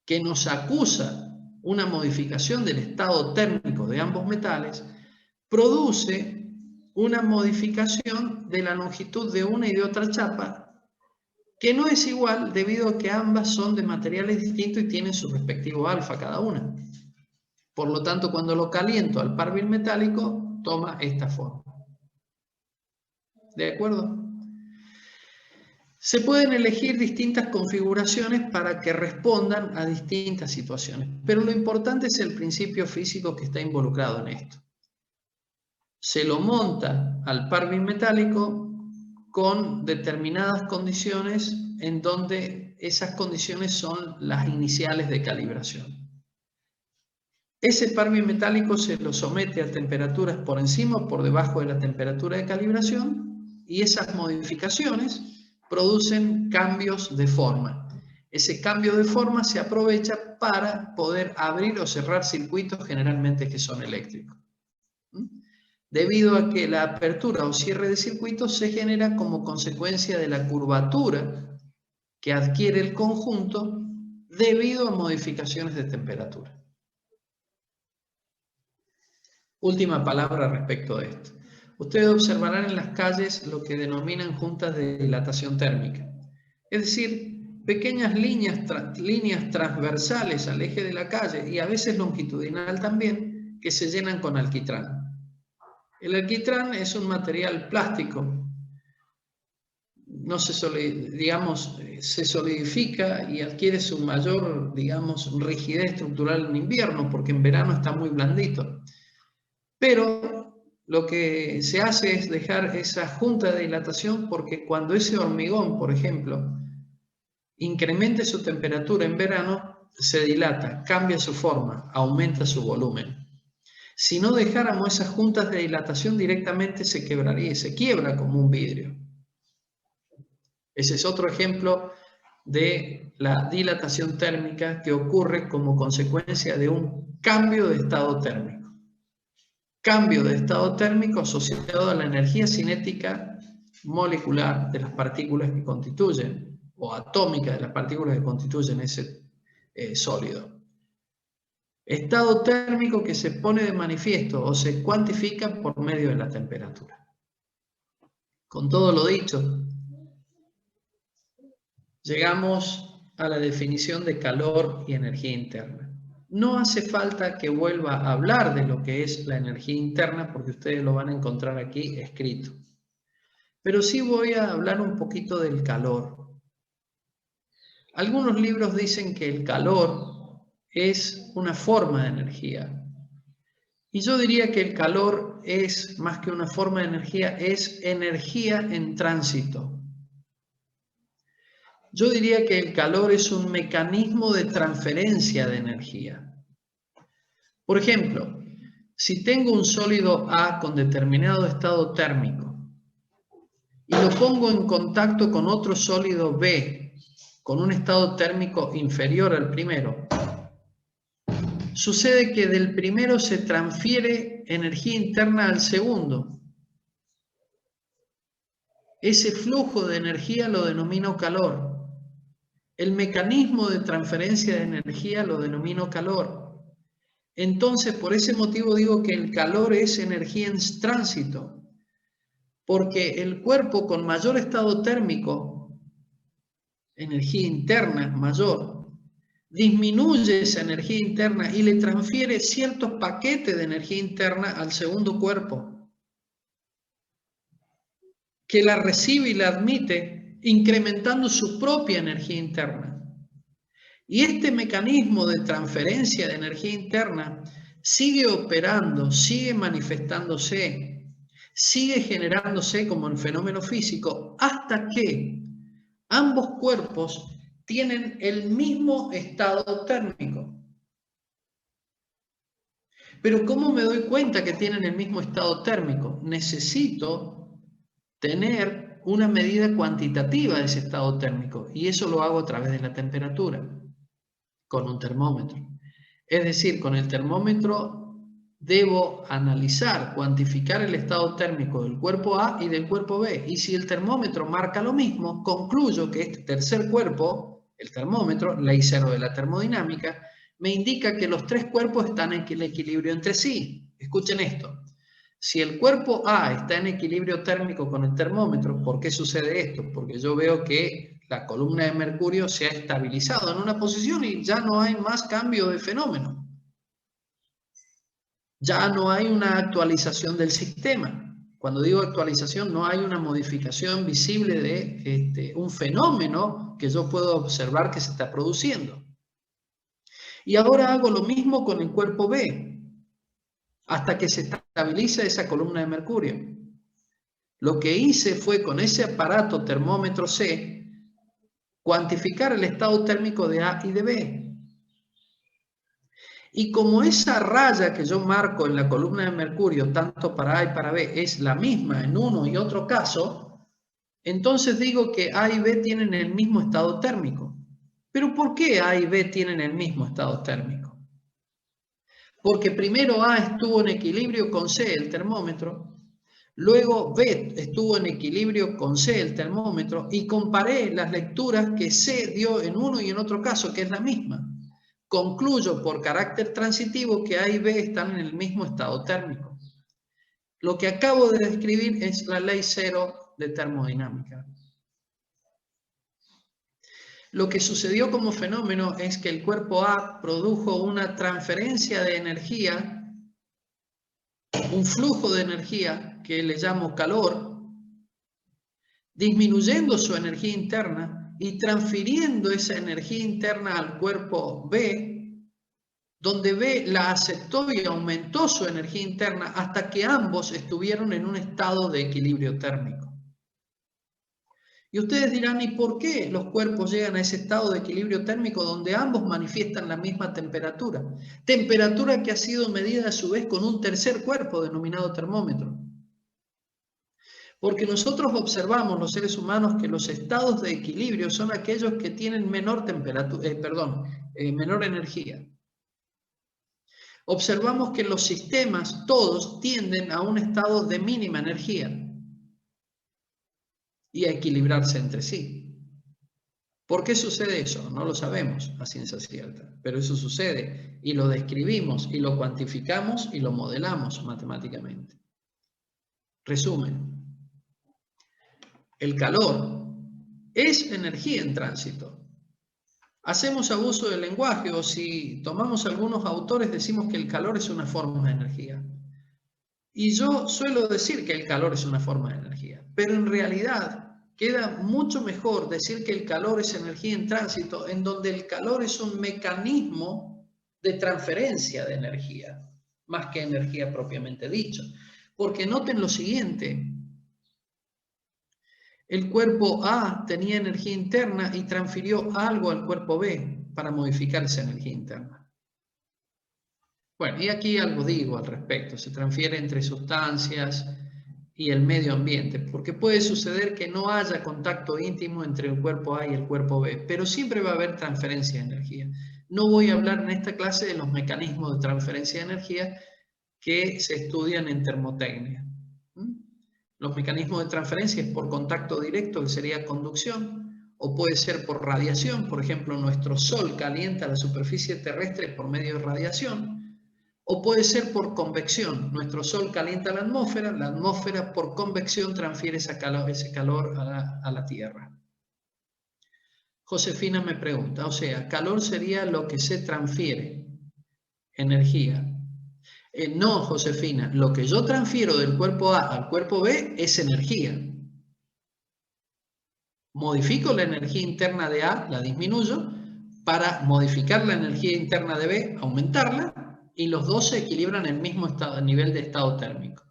que nos acusa una modificación del estado térmico de ambos metales, produce una modificación de la longitud de una y de otra chapa, que no es igual debido a que ambas son de materiales distintos y tienen su respectivo alfa cada una. Por lo tanto, cuando lo caliento al par bimetálico, toma esta forma. ¿De acuerdo? Se pueden elegir distintas configuraciones para que respondan a distintas situaciones, pero lo importante es el principio físico que está involucrado en esto. Se lo monta al par bimetálico con determinadas condiciones en donde esas condiciones son las iniciales de calibración. Ese par bimetálico se lo somete a temperaturas por encima o por debajo de la temperatura de calibración y esas modificaciones producen cambios de forma. Ese cambio de forma se aprovecha para poder abrir o cerrar circuitos generalmente que son eléctricos. Debido a que la apertura o cierre de circuitos se genera como consecuencia de la curvatura que adquiere el conjunto debido a modificaciones de temperatura. Última palabra respecto de esto. Ustedes observarán en las calles lo que denominan juntas de dilatación térmica. Es decir, pequeñas líneas transversales al eje de la calle y a veces longitudinal también, que se llenan con alquitrán. El alquitrán es un material plástico. No se solidifica y adquiere su mayor, rigidez estructural en invierno, porque en verano está muy blandito. Pero lo que se hace es dejar esa junta de dilatación porque cuando ese hormigón, por ejemplo, incremente su temperatura en verano, se dilata, cambia su forma, aumenta su volumen. Si no dejáramos esas juntas de dilatación directamente se quebraría, se quiebra como un vidrio. Ese es otro ejemplo de la dilatación térmica que ocurre como consecuencia de un cambio de estado térmico. Cambio de estado térmico asociado a la energía cinética molecular de las partículas que constituyen, o atómica de las partículas que constituyen ese sólido. Estado térmico que se pone de manifiesto o se cuantifica por medio de la temperatura. Con todo lo dicho, llegamos a la definición de calor y energía interna. No hace falta que vuelva a hablar de lo que es la energía interna porque ustedes lo van a encontrar aquí escrito. Pero sí voy a hablar un poquito del calor. Algunos libros dicen que el calor es una forma de energía. Y yo diría que el calor es, más que una forma de energía, es energía en tránsito. Yo diría que el calor es un mecanismo de transferencia de energía. Por ejemplo, si tengo un sólido A con determinado estado térmico y lo pongo en contacto con otro sólido B con un estado térmico inferior al primero, sucede que del primero se transfiere energía interna al segundo. Ese flujo de energía lo denomino calor. El mecanismo de transferencia de energía lo denomino calor. Entonces, por ese motivo digo que el calor es energía en tránsito, porque el cuerpo con mayor estado térmico, energía interna mayor, disminuye esa energía interna y le transfiere ciertos paquetes de energía interna al segundo cuerpo. que la recibe y la admite, incrementando su propia energía interna. Y este mecanismo de transferencia de energía interna sigue operando, sigue manifestándose, sigue generándose como un fenómeno físico hasta que ambos cuerpos tienen el mismo estado térmico. Pero ¿cómo me doy cuenta que tienen el mismo estado térmico? Necesito tener una medida cuantitativa de ese estado térmico y eso lo hago a través de la temperatura, con un termómetro. Es decir, con el termómetro debo analizar, cuantificar el estado térmico del cuerpo A y del cuerpo B. Y si el termómetro marca lo mismo, concluyo que este tercer cuerpo, el termómetro, ley cero de la termodinámica, me indica que los tres cuerpos están en equilibrio entre sí. Escuchen esto. Si el cuerpo A está en equilibrio térmico con el termómetro, ¿por qué sucede esto? Porque yo veo que la columna de mercurio se ha estabilizado en una posición y ya no hay más cambio de fenómeno. Ya no hay una actualización del sistema. Cuando digo actualización, no hay una modificación visible de un fenómeno que yo puedo observar que se está produciendo. Y ahora hago lo mismo con el cuerpo B, hasta que se estabiliza esa columna de mercurio. Lo que hice fue con ese aparato termómetro C, cuantificar el estado térmico de A y de B. Y como esa raya que yo marco en la columna de mercurio, tanto para A y para B, es la misma en uno y otro caso, entonces digo que A y B tienen el mismo estado térmico. ¿Pero por qué A y B tienen el mismo estado térmico? Porque primero A estuvo en equilibrio con C, el termómetro, luego B estuvo en equilibrio con C, el termómetro, y comparé las lecturas que C dio en uno y en otro caso, que es la misma. Concluyo por carácter transitivo que A y B están en el mismo estado térmico. Lo que acabo de describir es la ley cero de termodinámica. Lo que sucedió como fenómeno es que el cuerpo A produjo una transferencia de energía, un flujo de energía que le llamo calor, disminuyendo su energía interna y transfiriendo esa energía interna al cuerpo B, donde B la aceptó y aumentó su energía interna hasta que ambos estuvieron en un estado de equilibrio térmico. Y ustedes dirán, ¿y por qué los cuerpos llegan a ese estado de equilibrio térmico donde ambos manifiestan la misma temperatura? Temperatura que ha sido medida a su vez con un tercer cuerpo denominado termómetro. Porque nosotros observamos, los seres humanos, que los estados de equilibrio son aquellos que tienen menor menor energía. Observamos que los sistemas, todos, tienden a un estado de mínima energía y a equilibrarse entre sí. ¿Por qué sucede eso? No lo sabemos a ciencia cierta, pero eso sucede y lo describimos y lo cuantificamos y lo modelamos matemáticamente. Resumen. El calor es energía en tránsito. Hacemos abuso del lenguaje o si tomamos algunos autores decimos que el calor es una forma de energía. Y yo suelo decir que el calor es una forma de energía, pero en realidad queda mucho mejor decir que el calor es energía en tránsito, en donde el calor es un mecanismo de transferencia de energía, más que energía propiamente dicho. Porque noten lo siguiente. El cuerpo A tenía energía interna y transfirió algo al cuerpo B para modificar esa energía interna. Bueno, y aquí algo digo al respecto. Se transfiere entre sustancias y el medio ambiente, porque puede suceder que no haya contacto íntimo entre el cuerpo A y el cuerpo B, pero siempre va a haber transferencia de energía. No voy a hablar en esta clase de los mecanismos de transferencia de energía que se estudian en termotecnia. Los mecanismos de transferencia es por contacto directo, que sería conducción, o puede ser por radiación. Por ejemplo, nuestro Sol calienta la superficie terrestre por medio de radiación, o puede ser por convección. Nuestro Sol calienta la atmósfera por convección transfiere ese calor a la Tierra. Josefina me pregunta, o sea, calor sería lo que se transfiere, energía. No, Josefina, lo que yo transfiero del cuerpo A al cuerpo B es energía. modifico la energía interna de A, la disminuyo, para modificar la energía interna de B, aumentarla, y los dos se equilibran en el mismo nivel de estado térmico.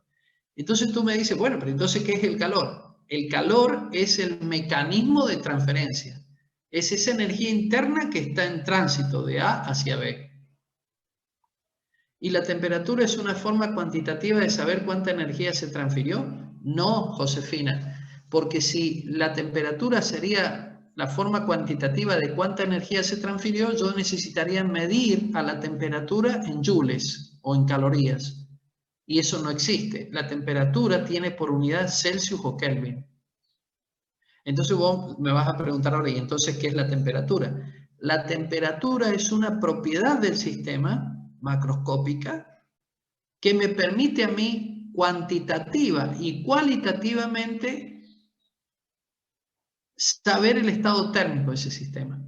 Entonces tú me dices, bueno, pero entonces, ¿qué es el calor? El calor es el mecanismo de transferencia. Es esa energía interna que está en tránsito de A hacia B. ¿Y la temperatura es una forma cuantitativa de saber cuánta energía se transfirió? No, Josefina, porque si la temperatura sería la forma cuantitativa de cuánta energía se transfirió, yo necesitaría medir a la temperatura en joules o en calorías. Y eso no existe. La temperatura tiene por unidad Celsius o Kelvin. Entonces vos me vas a preguntar ahora, ¿y entonces qué es la temperatura? La temperatura es una propiedad del sistema macroscópica que me permite a mí cuantitativa y cualitativamente saber el estado térmico de ese sistema.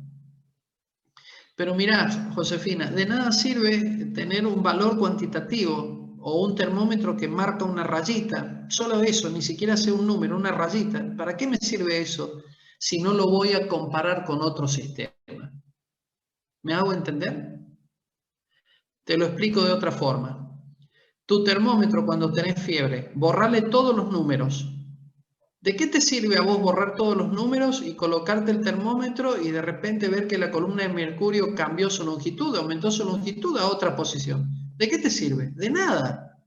Pero mirá, Josefina, de nada sirve tener un valor cuantitativo o un termómetro que marca una rayita, solo eso, ni siquiera sea un número, una rayita. ¿Para qué me sirve eso si no lo voy a comparar con otro sistema? ¿Me hago entender? Te lo explico de otra forma. Tu termómetro cuando tenés fiebre, borrale todos los números. ¿De qué te sirve a vos borrar todos los números y colocarte el termómetro y de repente ver que la columna de mercurio cambió su longitud, aumentó su longitud a otra posición? ¿De qué te sirve? De nada.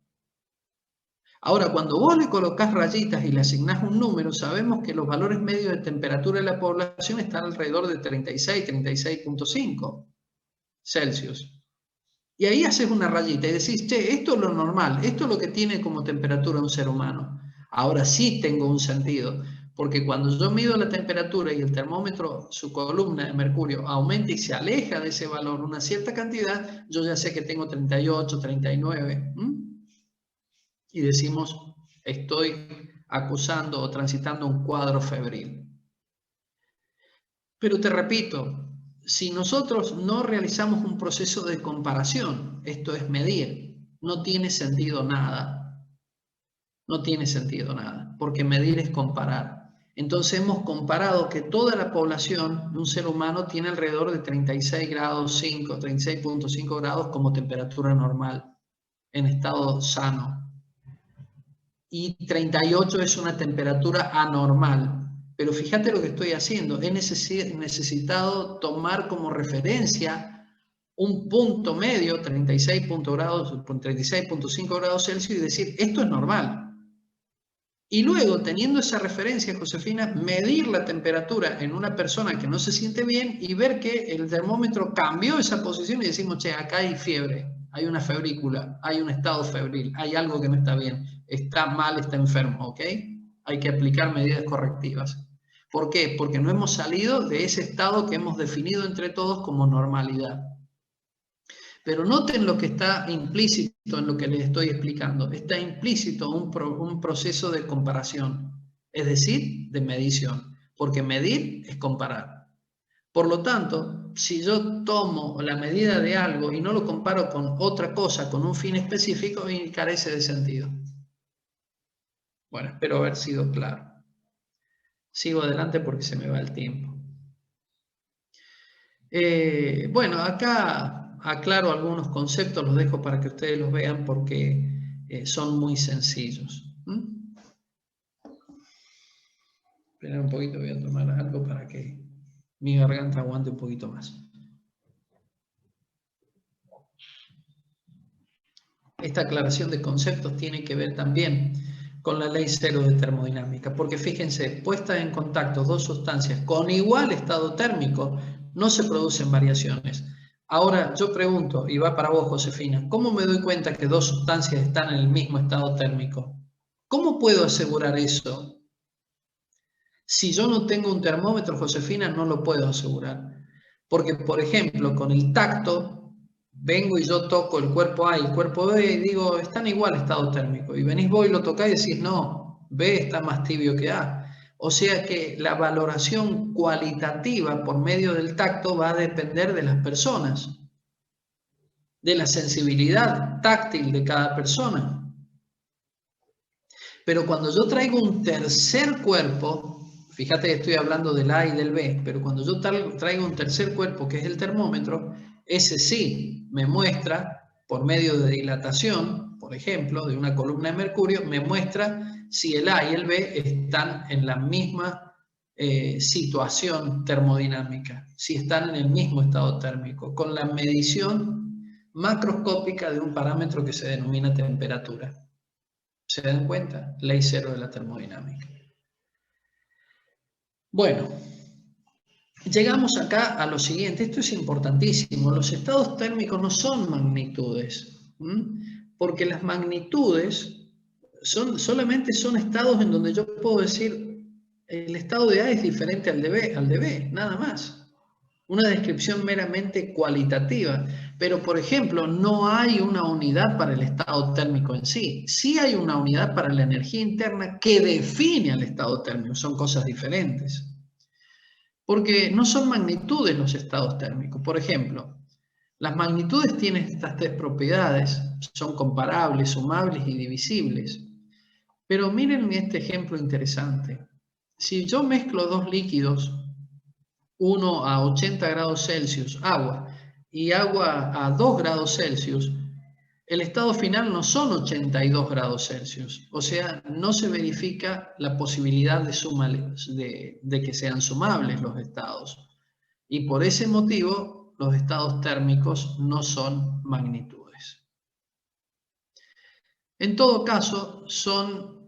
Ahora, cuando vos le colocás rayitas y le asignás un número, sabemos que los valores medios de temperatura de la población están alrededor de 36, 36.5 Celsius. Y ahí haces una rayita y decís, che, esto es lo normal, esto es lo que tiene como temperatura un ser humano. Ahora sí tengo un sentido, porque cuando yo mido la temperatura y el termómetro, su columna de mercurio, aumenta y se aleja de ese valor una cierta cantidad, yo ya sé que tengo 38, 39. Y decimos, estoy acusando o transitando un cuadro febril. Pero te repito, si nosotros no realizamos un proceso de comparación, esto es medir, no tiene sentido nada. No tiene sentido nada, porque medir es comparar. Entonces hemos comparado que toda la población de un ser humano tiene alrededor de 36 grados 5, 36.5 grados como temperatura normal, en estado sano. Y 38 es una temperatura anormal. Pero fíjate lo que estoy haciendo. He necesitado tomar como referencia un punto medio, 36.5 grados Celsius, y decir, esto es normal. Y luego, teniendo esa referencia, Josefina, medir la temperatura en una persona que no se siente bien y ver que el termómetro cambió esa posición y decimos, che, acá hay fiebre, hay una febrícula, hay un estado febril, hay algo que no está bien, está mal, está enfermo, ¿ok? Hay que aplicar medidas correctivas. ¿Por qué? Porque no hemos salido de ese estado que hemos definido entre todos como normalidad. Pero noten lo que está implícito en lo que les estoy explicando. Está implícito un proceso de comparación, es decir, de medición, porque medir es comparar. Por lo tanto, si yo tomo la medida de algo y no lo comparo con otra cosa, con un fin específico, carece de sentido. Bueno, espero haber sido claro. Sigo adelante porque se me va el tiempo. Bueno, acá aclaro algunos conceptos, los dejo para que ustedes los vean porque son muy sencillos. Espera un poquito, voy a tomar algo para que mi garganta aguante un poquito más. Esta aclaración de conceptos tiene que ver también con la ley cero de termodinámica, porque fíjense, puestas en contacto dos sustancias con igual estado térmico, no se producen variaciones. Ahora yo pregunto, y va para vos, Josefina, ¿cómo me doy cuenta que dos sustancias están en el mismo estado térmico? ¿Cómo puedo asegurar eso? Si yo no tengo un termómetro, Josefina, no lo puedo asegurar. Porque, por ejemplo, con el tacto, vengo y yo toco el cuerpo A y el cuerpo B y digo, están igual estado térmico. Y venís vos y lo tocáis y decís, no, B está más tibio que A. O sea que la valoración cualitativa por medio del tacto va a depender de las personas, de la sensibilidad táctil de cada persona. Pero cuando yo traigo un tercer cuerpo, Fíjate que estoy hablando del A y del B, pero cuando yo traigo un tercer cuerpo, que es el termómetro, ese sí me muestra, por medio de dilatación, por ejemplo, de una columna de mercurio, me muestra si el A y el B están en la misma situación termodinámica, si están en el mismo estado térmico, con la medición macroscópica de un parámetro que se denomina temperatura. ¿Se dan cuenta? Ley cero de la termodinámica. Bueno, llegamos acá a lo siguiente. Esto es importantísimo. Los estados térmicos no son magnitudes, porque las magnitudes solamente son estados en donde yo puedo decir el estado de A es diferente al de B, nada más. Una descripción meramente cualitativa. Pero, por ejemplo, no hay una unidad para el estado térmico en sí. Sí hay una unidad para la energía interna que define al estado térmico. Son cosas diferentes. Porque no son magnitudes los estados térmicos. Por ejemplo, las magnitudes tienen estas tres propiedades. Son comparables, sumables y divisibles. Pero miren este ejemplo interesante. Si yo mezclo dos líquidos, uno a 80 grados Celsius, agua, y agua a 2 grados Celsius, el estado final no son 82 grados Celsius. O sea, no se verifica la posibilidad de que sean sumables los estados. Y por ese motivo, los estados térmicos no son magnitudes. En todo caso, son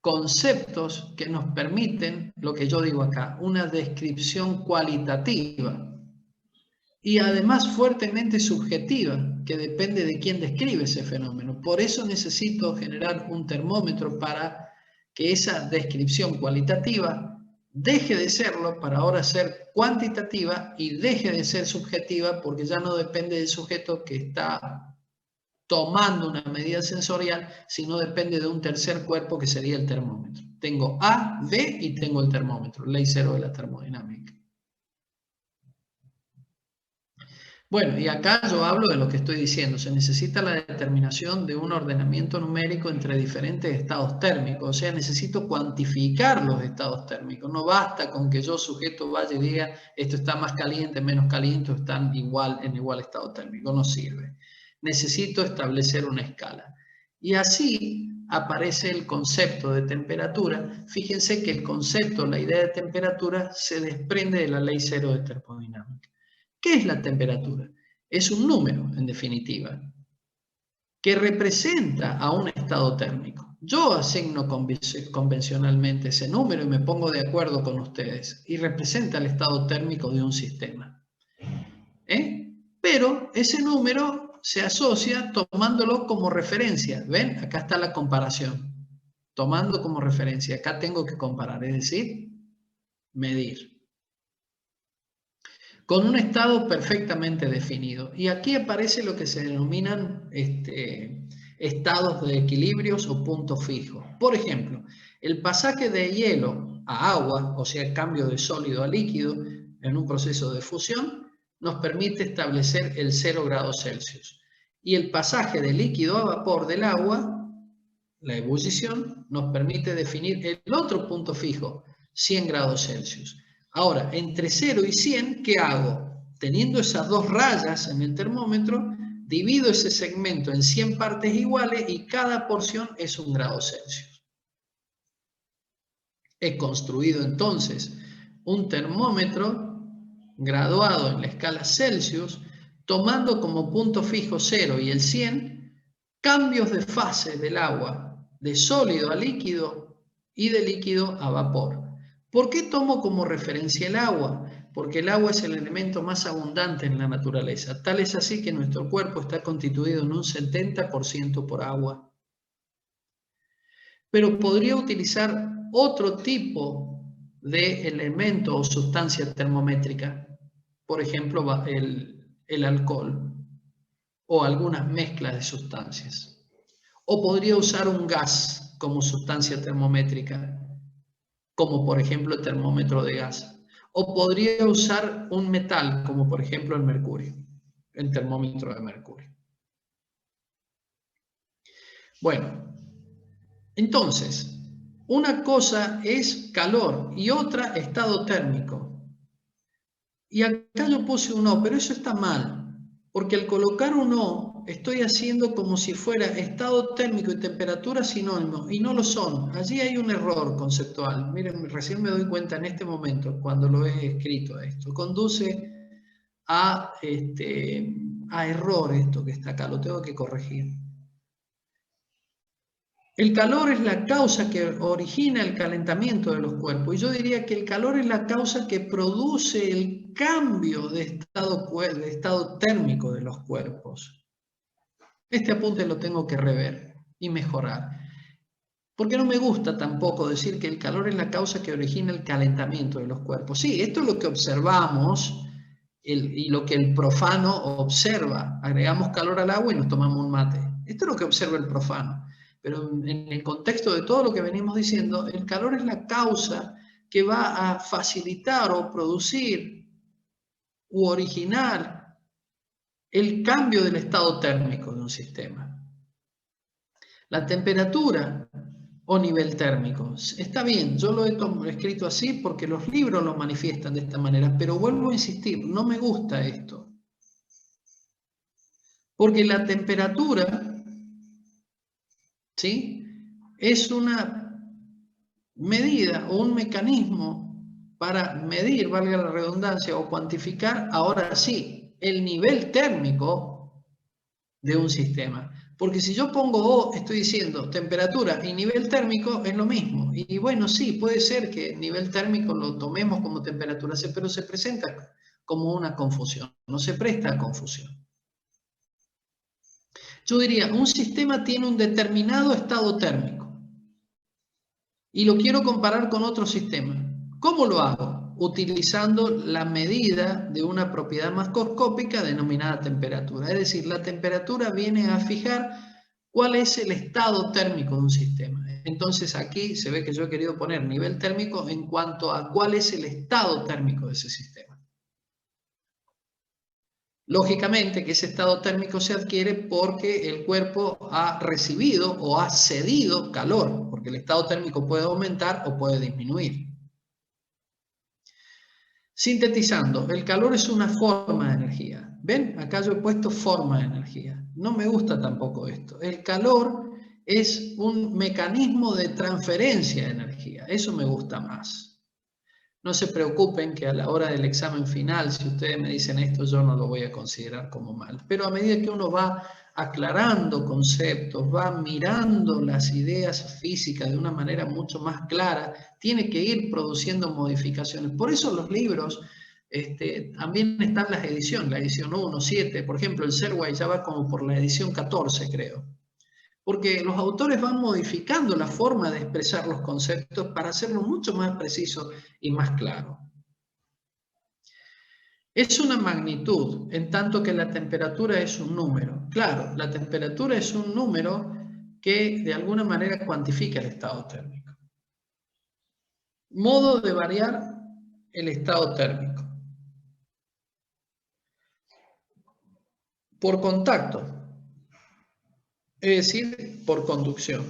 conceptos que nos permiten, lo que yo digo acá, una descripción cualitativa y además fuertemente subjetiva, que depende de quién describe ese fenómeno. Por eso necesito generar un termómetro para que esa descripción cualitativa deje de serlo para ahora ser cuantitativa y deje de ser subjetiva porque ya no depende del sujeto que está tomando una medida sensorial, sino depende de un tercer cuerpo que sería el termómetro. Tengo A, B y tengo el termómetro, ley cero de la termodinámica. Bueno, y acá yo hablo de lo que estoy diciendo. Se necesita la determinación de un ordenamiento numérico entre diferentes estados térmicos. O sea, necesito cuantificar los estados térmicos. No basta con que yo, sujeto, vaya y diga esto está más caliente, menos caliente, o están en igual estado térmico. No sirve. Necesito establecer una escala. Y así aparece el concepto de temperatura. Fíjense que el concepto, la idea de temperatura, se desprende de la ley cero de termodinámica. ¿Qué es la temperatura? Es un número, en definitiva, que representa a un estado térmico. Yo asigno convencionalmente ese número y me pongo de acuerdo con ustedes y representa el estado térmico de un sistema. Pero ese número se asocia tomándolo como referencia. ¿Ven? Acá está la comparación. Tomando como referencia. Acá tengo que comparar, es decir, medir. Con un estado perfectamente definido. Y aquí aparece lo que se denominan estados de equilibrios o puntos fijos. Por ejemplo, el pasaje de hielo a agua, o sea, cambio de sólido a líquido en un proceso de fusión, nos permite establecer el 0 grados Celsius. Y el pasaje de líquido a vapor del agua, la ebullición, nos permite definir el otro punto fijo, 100 grados Celsius. Ahora, entre 0 y 100, ¿qué hago? Teniendo esas dos rayas en el termómetro, divido ese segmento en 100 partes iguales y cada porción es 1 grado Celsius. He construido entonces un termómetro graduado en la escala Celsius, tomando como punto fijo 0 y el 100, cambios de fase del agua, de sólido a líquido y de líquido a vapor. ¿Por qué tomo como referencia el agua? Porque el agua es el elemento más abundante en la naturaleza. Tal es así que nuestro cuerpo está constituido en un 70% por agua. Pero podría utilizar otro tipo de elemento o sustancia termométrica. Por ejemplo, el alcohol o algunas mezclas de sustancias. O podría usar un gas como sustancia termométrica, como por ejemplo el termómetro de gas. O podría usar un metal, como por ejemplo el mercurio, el termómetro de mercurio. Bueno, entonces, Una cosa es calor y otra estado térmico. Y acá yo puse un O, pero eso está mal, porque al colocar un O estoy haciendo como si fuera estado térmico y temperatura sinónimo, y no lo son. Allí hay un error conceptual. Miren, recién me doy cuenta en este momento, cuando lo he escrito esto. Conduce a error esto que está acá, lo tengo que corregir. El calor es la causa que origina el calentamiento de los cuerpos. Y yo diría que el calor es la causa que produce el cambio de estado térmico de los cuerpos. Este apunte lo tengo que rever y mejorar. Porque no me gusta tampoco decir que el calor es la causa que origina el calentamiento de los cuerpos. Sí, esto es lo que observamos y lo que el profano observa. Agregamos calor al agua y nos tomamos un mate. Esto es lo que observa el profano. Pero en el contexto de todo lo que venimos diciendo, el calor es la causa que va a facilitar o producir u originar el cambio del estado térmico de un sistema. La temperatura o nivel térmico. Está bien, yo lo he escrito así porque los libros lo manifiestan de esta manera, pero vuelvo a insistir, no me gusta esto. Porque la temperatura, ¿sí?, es una medida o un mecanismo para medir, valga la redundancia, o cuantificar, ahora sí, el nivel térmico de un sistema. Porque si yo pongo O, estoy diciendo temperatura y nivel térmico es lo mismo. Y bueno, sí, puede ser que nivel térmico lo tomemos como temperatura, pero se presenta como una confusión, no se presta a confusión. Yo diría, un sistema tiene un determinado estado térmico y lo quiero comparar con otro sistema. ¿Cómo lo hago? Utilizando la medida de una propiedad macroscópica denominada temperatura. Es decir, la temperatura viene a fijar cuál es el estado térmico de un sistema. Entonces aquí se ve que yo he querido poner nivel térmico en cuanto a cuál es el estado térmico de ese sistema. Lógicamente que ese estado térmico se adquiere porque el cuerpo ha recibido o ha cedido calor, porque el estado térmico puede aumentar o puede disminuir. Sintetizando, el calor es una forma de energía. ¿Ven? Acá yo he puesto forma de energía. No me gusta tampoco esto. El calor es un mecanismo de transferencia de energía. Eso me gusta más. No se preocupen que a la hora del examen final, si ustedes me dicen esto, yo no lo voy a considerar como mal. Pero a medida que uno va aclarando conceptos, va mirando las ideas físicas de una manera mucho más clara, tiene que ir produciendo modificaciones. Por eso los libros, también están las ediciones, la edición 1, 7, por ejemplo, el Serway ya va como por la edición 14, creo. Porque los autores van modificando la forma de expresar los conceptos para hacerlo mucho más preciso y más claro. Es una magnitud, en tanto que la temperatura es un número. Claro, la temperatura es un número que de alguna manera cuantifica el estado térmico. Modo de variar el estado térmico. Por contacto. Es decir, por conducción,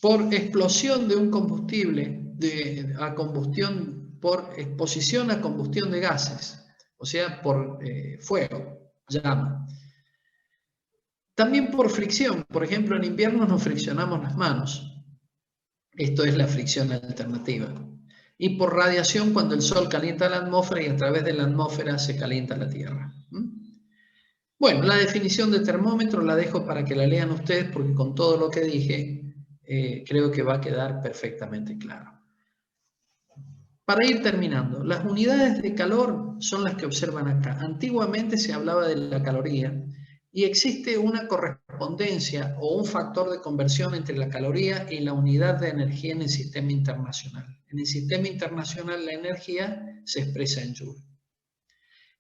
por explosión de un combustible, a combustión, por exposición a combustión de gases, o sea, por fuego, llama. También por fricción, por ejemplo, en invierno nos friccionamos las manos. Esto es la fricción alternativa. Y por radiación cuando el sol calienta la atmósfera y a través de la atmósfera se calienta la Tierra. Bueno, la definición de termómetro la dejo para que la lean ustedes porque con todo lo que dije creo que va a quedar perfectamente claro. Para ir terminando, las unidades de calor son las que observan acá. Antiguamente se hablaba de la caloría y existe una correspondencia o un factor de conversión entre la caloría y la unidad de energía en el sistema internacional. En el sistema internacional la energía se expresa en Joule.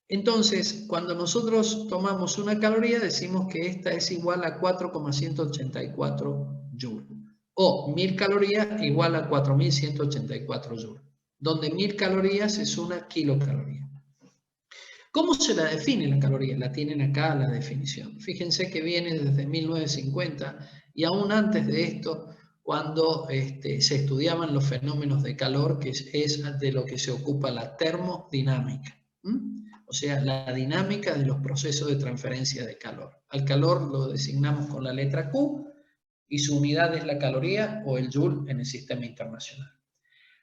Entonces, cuando nosotros tomamos una caloría, decimos que esta es igual a 4,184 Joule. O 1000 calorías igual a 4184 Joule, donde 1000 calorías es una kilocaloría. ¿Cómo se la define la caloría? La tienen acá la definición. Fíjense que viene desde 1950 y aún antes de esto cuando se estudiaban los fenómenos de calor, que es de lo que se ocupa la termodinámica. O sea, la dinámica de los procesos de transferencia de calor. Al calor lo designamos con la letra Q y su unidad es la caloría o el joule en el sistema internacional.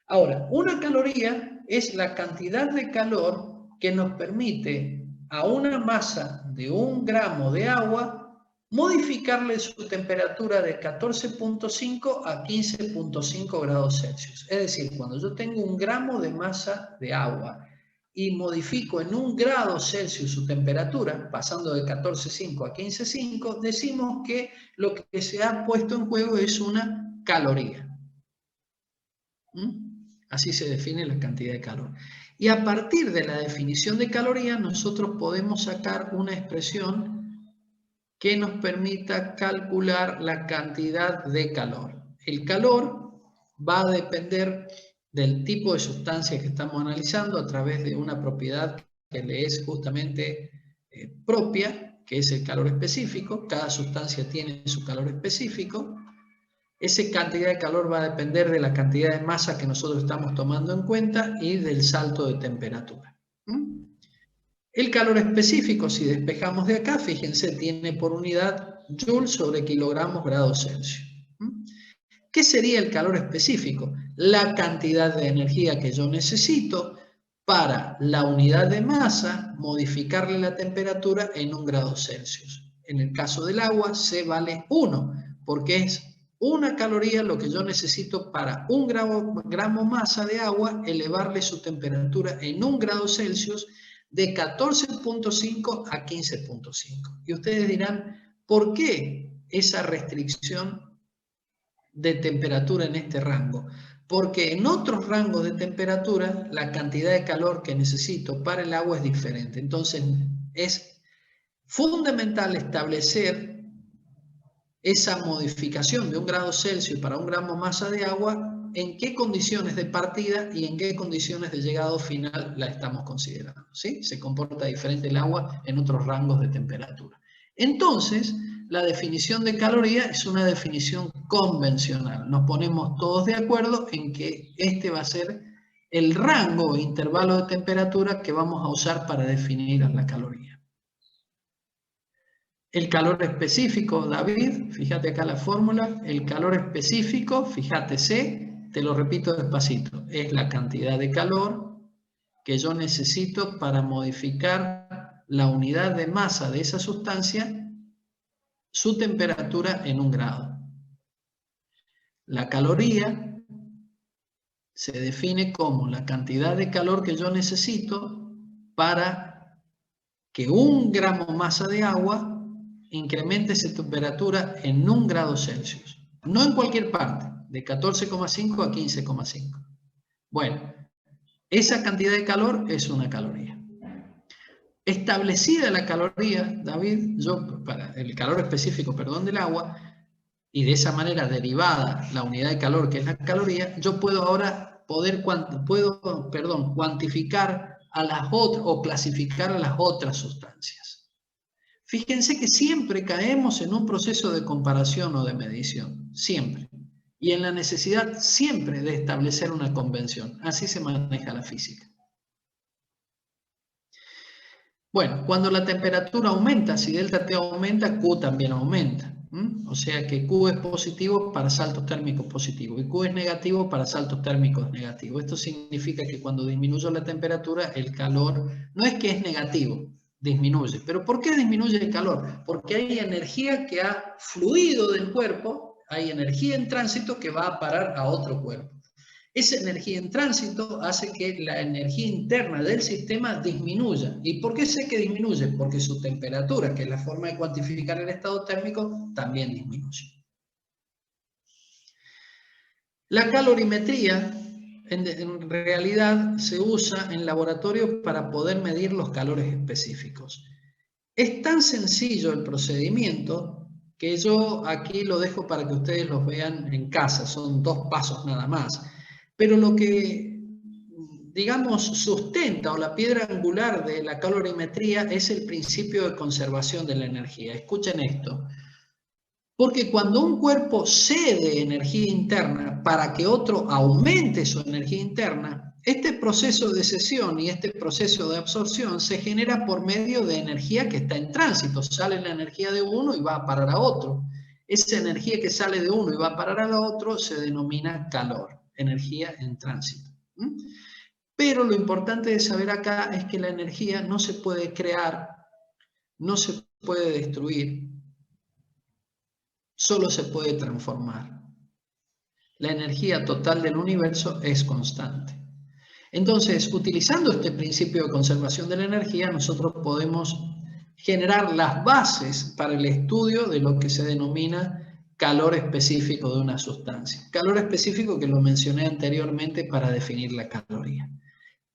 Ahora, una caloría es la cantidad de calor que nos permite a una masa de 1 gramo de agua modificarle su temperatura de 14.5 a 15.5 grados Celsius. Es decir, cuando yo tengo 1 gramo de masa de agua y modifico en 1 grado Celsius su temperatura, pasando de 14.5 a 15.5, decimos que lo que se ha puesto en juego es una caloría. Así se define la cantidad de calor. Y a partir de la definición de caloría, nosotros podemos sacar una expresión que nos permita calcular la cantidad de calor. El calor va a depender del tipo de sustancia que estamos analizando a través de una propiedad que le es justamente propia, que es el calor específico. Cada sustancia tiene su calor específico. Esa cantidad de calor va a depender de la cantidad de masa que nosotros estamos tomando en cuenta y del salto de temperatura. El calor específico, si despejamos de acá, fíjense, tiene por unidad joule sobre kilogramos grados Celsius. ¿Qué sería el calor específico? La cantidad de energía que yo necesito para la unidad de masa modificarle la temperatura en 1 grado Celsius. En el caso del agua, C vale 1, porque es 1 caloría lo que yo necesito para 1 gramo masa de agua elevarle su temperatura en 1 grado Celsius de 14.5 a 15.5. Y ustedes dirán, ¿por qué esa restricción de temperatura en este rango? Porque en otros rangos de temperatura la cantidad de calor que necesito para el agua es diferente. Entonces es fundamental establecer esa modificación de 1 grado Celsius para 1 gramo masa de agua, en qué condiciones de partida y en qué condiciones de llegado final la estamos considerando, ¿sí? Se comporta diferente el agua en otros rangos de temperatura. Entonces, la definición de caloría es una definición convencional. Nos ponemos todos de acuerdo en que este va a ser el rango o intervalo de temperatura que vamos a usar para definir la caloría. El calor específico, David, fíjate acá la fórmula, el calor específico, fíjate C, te lo repito despacito, es la cantidad de calor que yo necesito para modificar la unidad de masa de esa sustancia, su temperatura en 1 grado. La caloría se define como la cantidad de calor que yo necesito para que 1 gramo masa de agua incremente su temperatura en 1 grado Celsius. No en cualquier parte, de 14,5 a 15,5. Bueno, esa cantidad de calor es una caloría. Establecida la caloría, David, yo para el calor específico, perdón, del agua, y de esa manera derivada la unidad de calor que es la caloría, yo puedo ahora cuantificar a las otras o clasificar a las otras sustancias. Fíjense que siempre caemos en un proceso de comparación o de medición, siempre. Y en la necesidad siempre de establecer una convención. Así se maneja la física. Bueno, cuando la temperatura aumenta, si delta T aumenta, Q también aumenta. O sea que Q es positivo para saltos térmicos positivos y Q es negativo para saltos térmicos negativos. Esto significa que cuando disminuyo la temperatura, el calor no es que es negativo, disminuye. ¿Pero por qué disminuye el calor? Porque hay energía que ha fluido del cuerpo, hay energía en tránsito que va a parar a otro cuerpo. Esa energía en tránsito hace que la energía interna del sistema disminuya. ¿Y por qué sé que disminuye? Porque su temperatura, que es la forma de cuantificar el estado térmico, también disminuye. La calorimetría, en realidad, se usa en laboratorio para poder medir los calores específicos. Es tan sencillo el procedimiento que yo aquí lo dejo para que ustedes los vean en casa. Son 2 pasos nada más. Pero lo que, digamos, sustenta o la piedra angular de la calorimetría es el principio de conservación de la energía. Escuchen esto. Porque cuando un cuerpo cede energía interna para que otro aumente su energía interna, este proceso de cesión y este proceso de absorción se genera por medio de energía que está en tránsito. Sale la energía de uno y va a parar a otro. Esa energía que sale de uno y va a parar al otro se denomina calor, energía en tránsito. Pero lo importante de saber acá es que la energía no se puede crear, no se puede destruir, solo se puede transformar. La energía total del universo es constante. Entonces, utilizando este principio de conservación de la energía, nosotros podemos generar las bases para el estudio de lo que se denomina calor específico de una sustancia. Calor específico que lo mencioné anteriormente para definir la caloría.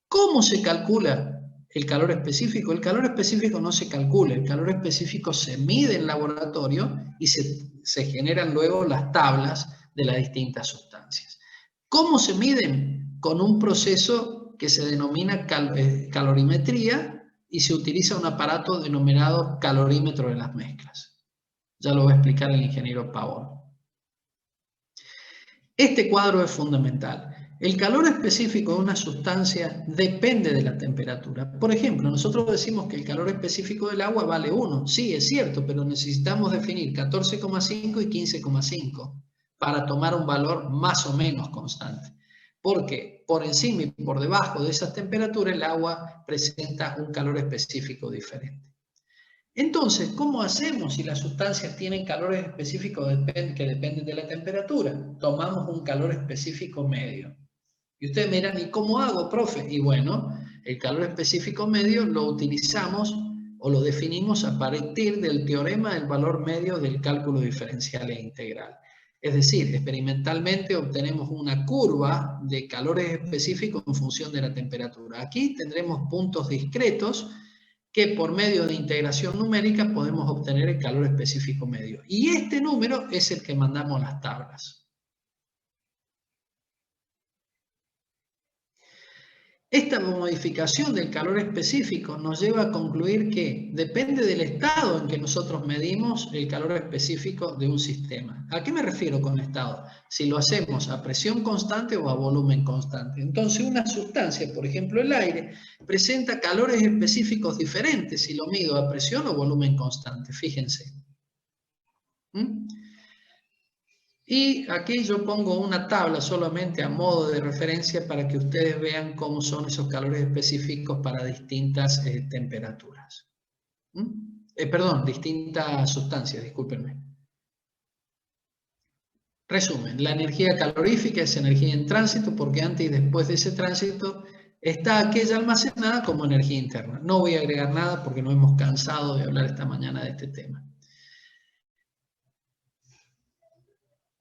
¿Cómo se calcula el calor específico? El calor específico no se calcula, el calor específico se mide en laboratorio y se generan luego las tablas de las distintas sustancias. ¿Cómo se miden? Con un proceso que se denomina calorimetría y se utiliza un aparato denominado calorímetro de las mezclas. Ya lo va a explicar el ingeniero Pavón. Este cuadro es fundamental. El calor específico de una sustancia depende de la temperatura. Por ejemplo, nosotros decimos que el calor específico del agua vale 1. Sí, es cierto, pero necesitamos definir 14,5 y 15,5 para tomar un valor más o menos constante. Porque por encima y por debajo de esas temperaturas el agua presenta un calor específico diferente. Entonces, ¿cómo hacemos si las sustancias tienen calores específicos que dependen de la temperatura? Tomamos un calor específico medio. Y ustedes me dirán, ¿y cómo hago, profe? Y bueno, el calor específico medio lo utilizamos o lo definimos a partir del teorema del valor medio del cálculo diferencial e integral. Es decir, experimentalmente obtenemos una curva de calores específicos en función de la temperatura. Aquí tendremos puntos discretos que por medio de integración numérica podemos obtener el calor específico medio. Y este número es el que mandamos a las tablas. Esta modificación del calor específico nos lleva a concluir que depende del estado en que nosotros medimos el calor específico de un sistema. ¿A qué me refiero con estado? Si lo hacemos a presión constante o a volumen constante. Entonces, una sustancia, por ejemplo el aire, presenta calores específicos diferentes si lo mido a presión o volumen constante. Fíjense. Y aquí yo pongo una tabla solamente a modo de referencia para que ustedes vean cómo son esos calores específicos para distintas temperaturas. Perdón, distintas sustancias, discúlpenme. Resumen, la energía calorífica es energía en tránsito porque antes y después de ese tránsito está aquella almacenada como energía interna. No voy a agregar nada porque nos hemos cansado de hablar esta mañana de este tema.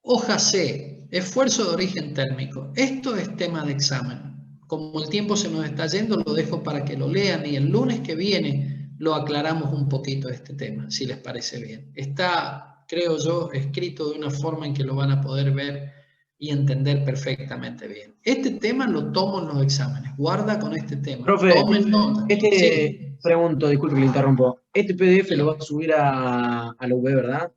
Hoja C, esfuerzo de origen térmico. Esto es tema de examen. Como el tiempo se nos está yendo, lo dejo para que lo lean y el lunes que viene lo aclaramos un poquito este tema, si les parece bien. Está, creo yo, escrito de una forma en que lo van a poder ver y entender perfectamente bien. Este tema lo tomo en los exámenes. Guarda con este tema. Profe, Tomen nota. Sí. Pregunto, disculpe que le interrumpo. Este PDF lo va a subir a la UB, ¿verdad?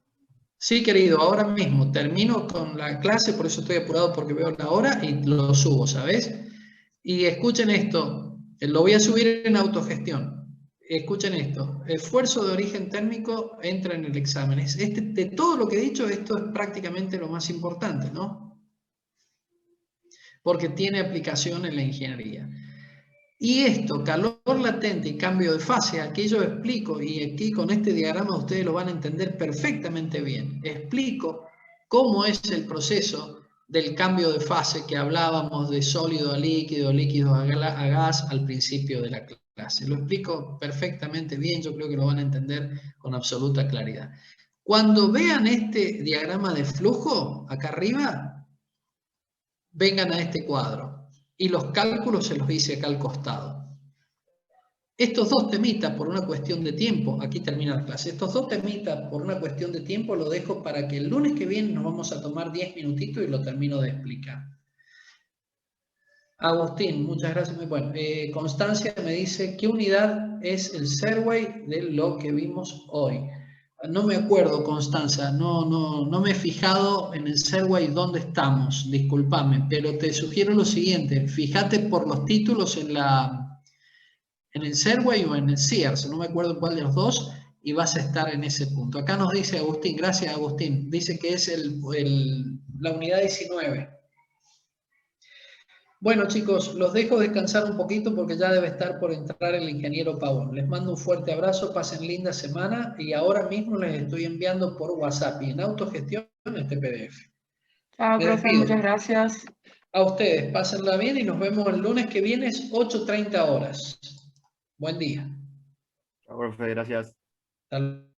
Sí, querido, ahora mismo termino con la clase, por eso estoy apurado porque veo la hora y lo subo, ¿sabes? Y escuchen esto, lo voy a subir en autogestión. Escuchen esto, esfuerzo de origen térmico entra en el examen. De todo lo que he dicho, esto es prácticamente lo más importante, ¿no? Porque tiene aplicación en la ingeniería. Y esto, calor latente y cambio de fase, aquí yo explico, y aquí con este diagrama ustedes lo van a entender perfectamente bien. Explico cómo es el proceso del cambio de fase que hablábamos de sólido a líquido, líquido a gas al principio de la clase. Lo explico perfectamente bien, yo creo que lo van a entender con absoluta claridad. Cuando vean este diagrama de flujo, acá arriba, vengan a este cuadro. Y los cálculos se los hice acá al costado. Estos dos temitas, por una cuestión de tiempo, aquí termina la clase, estos dos temitas, por una cuestión de tiempo, lo dejo para que el lunes que viene nos vamos a tomar 10 minutitos y lo termino de explicar. Agustín, muchas gracias. Muy bueno. Constancia me dice, ¿qué unidad es el Serway de lo que vimos hoy? No me acuerdo, Constanza, no me he fijado en el Serway dónde estamos, discúlpame, pero te sugiero lo siguiente, fíjate por los títulos en el Serway o en el Sears, no me acuerdo cuál de los dos, y vas a estar en ese punto. Acá nos dice Agustín, gracias Agustín, dice que es la unidad 19. Bueno chicos, los dejo descansar un poquito porque ya debe estar por entrar el ingeniero Pavón. Les mando un fuerte abrazo, pasen linda semana y ahora mismo les estoy enviando por WhatsApp y en autogestión este PDF. Chao, Me profe, despido. muchas gracias. A ustedes, pásenla bien y nos vemos el lunes que viene, 8:30 horas. Buen día. Chao, profe, gracias. Hasta luego.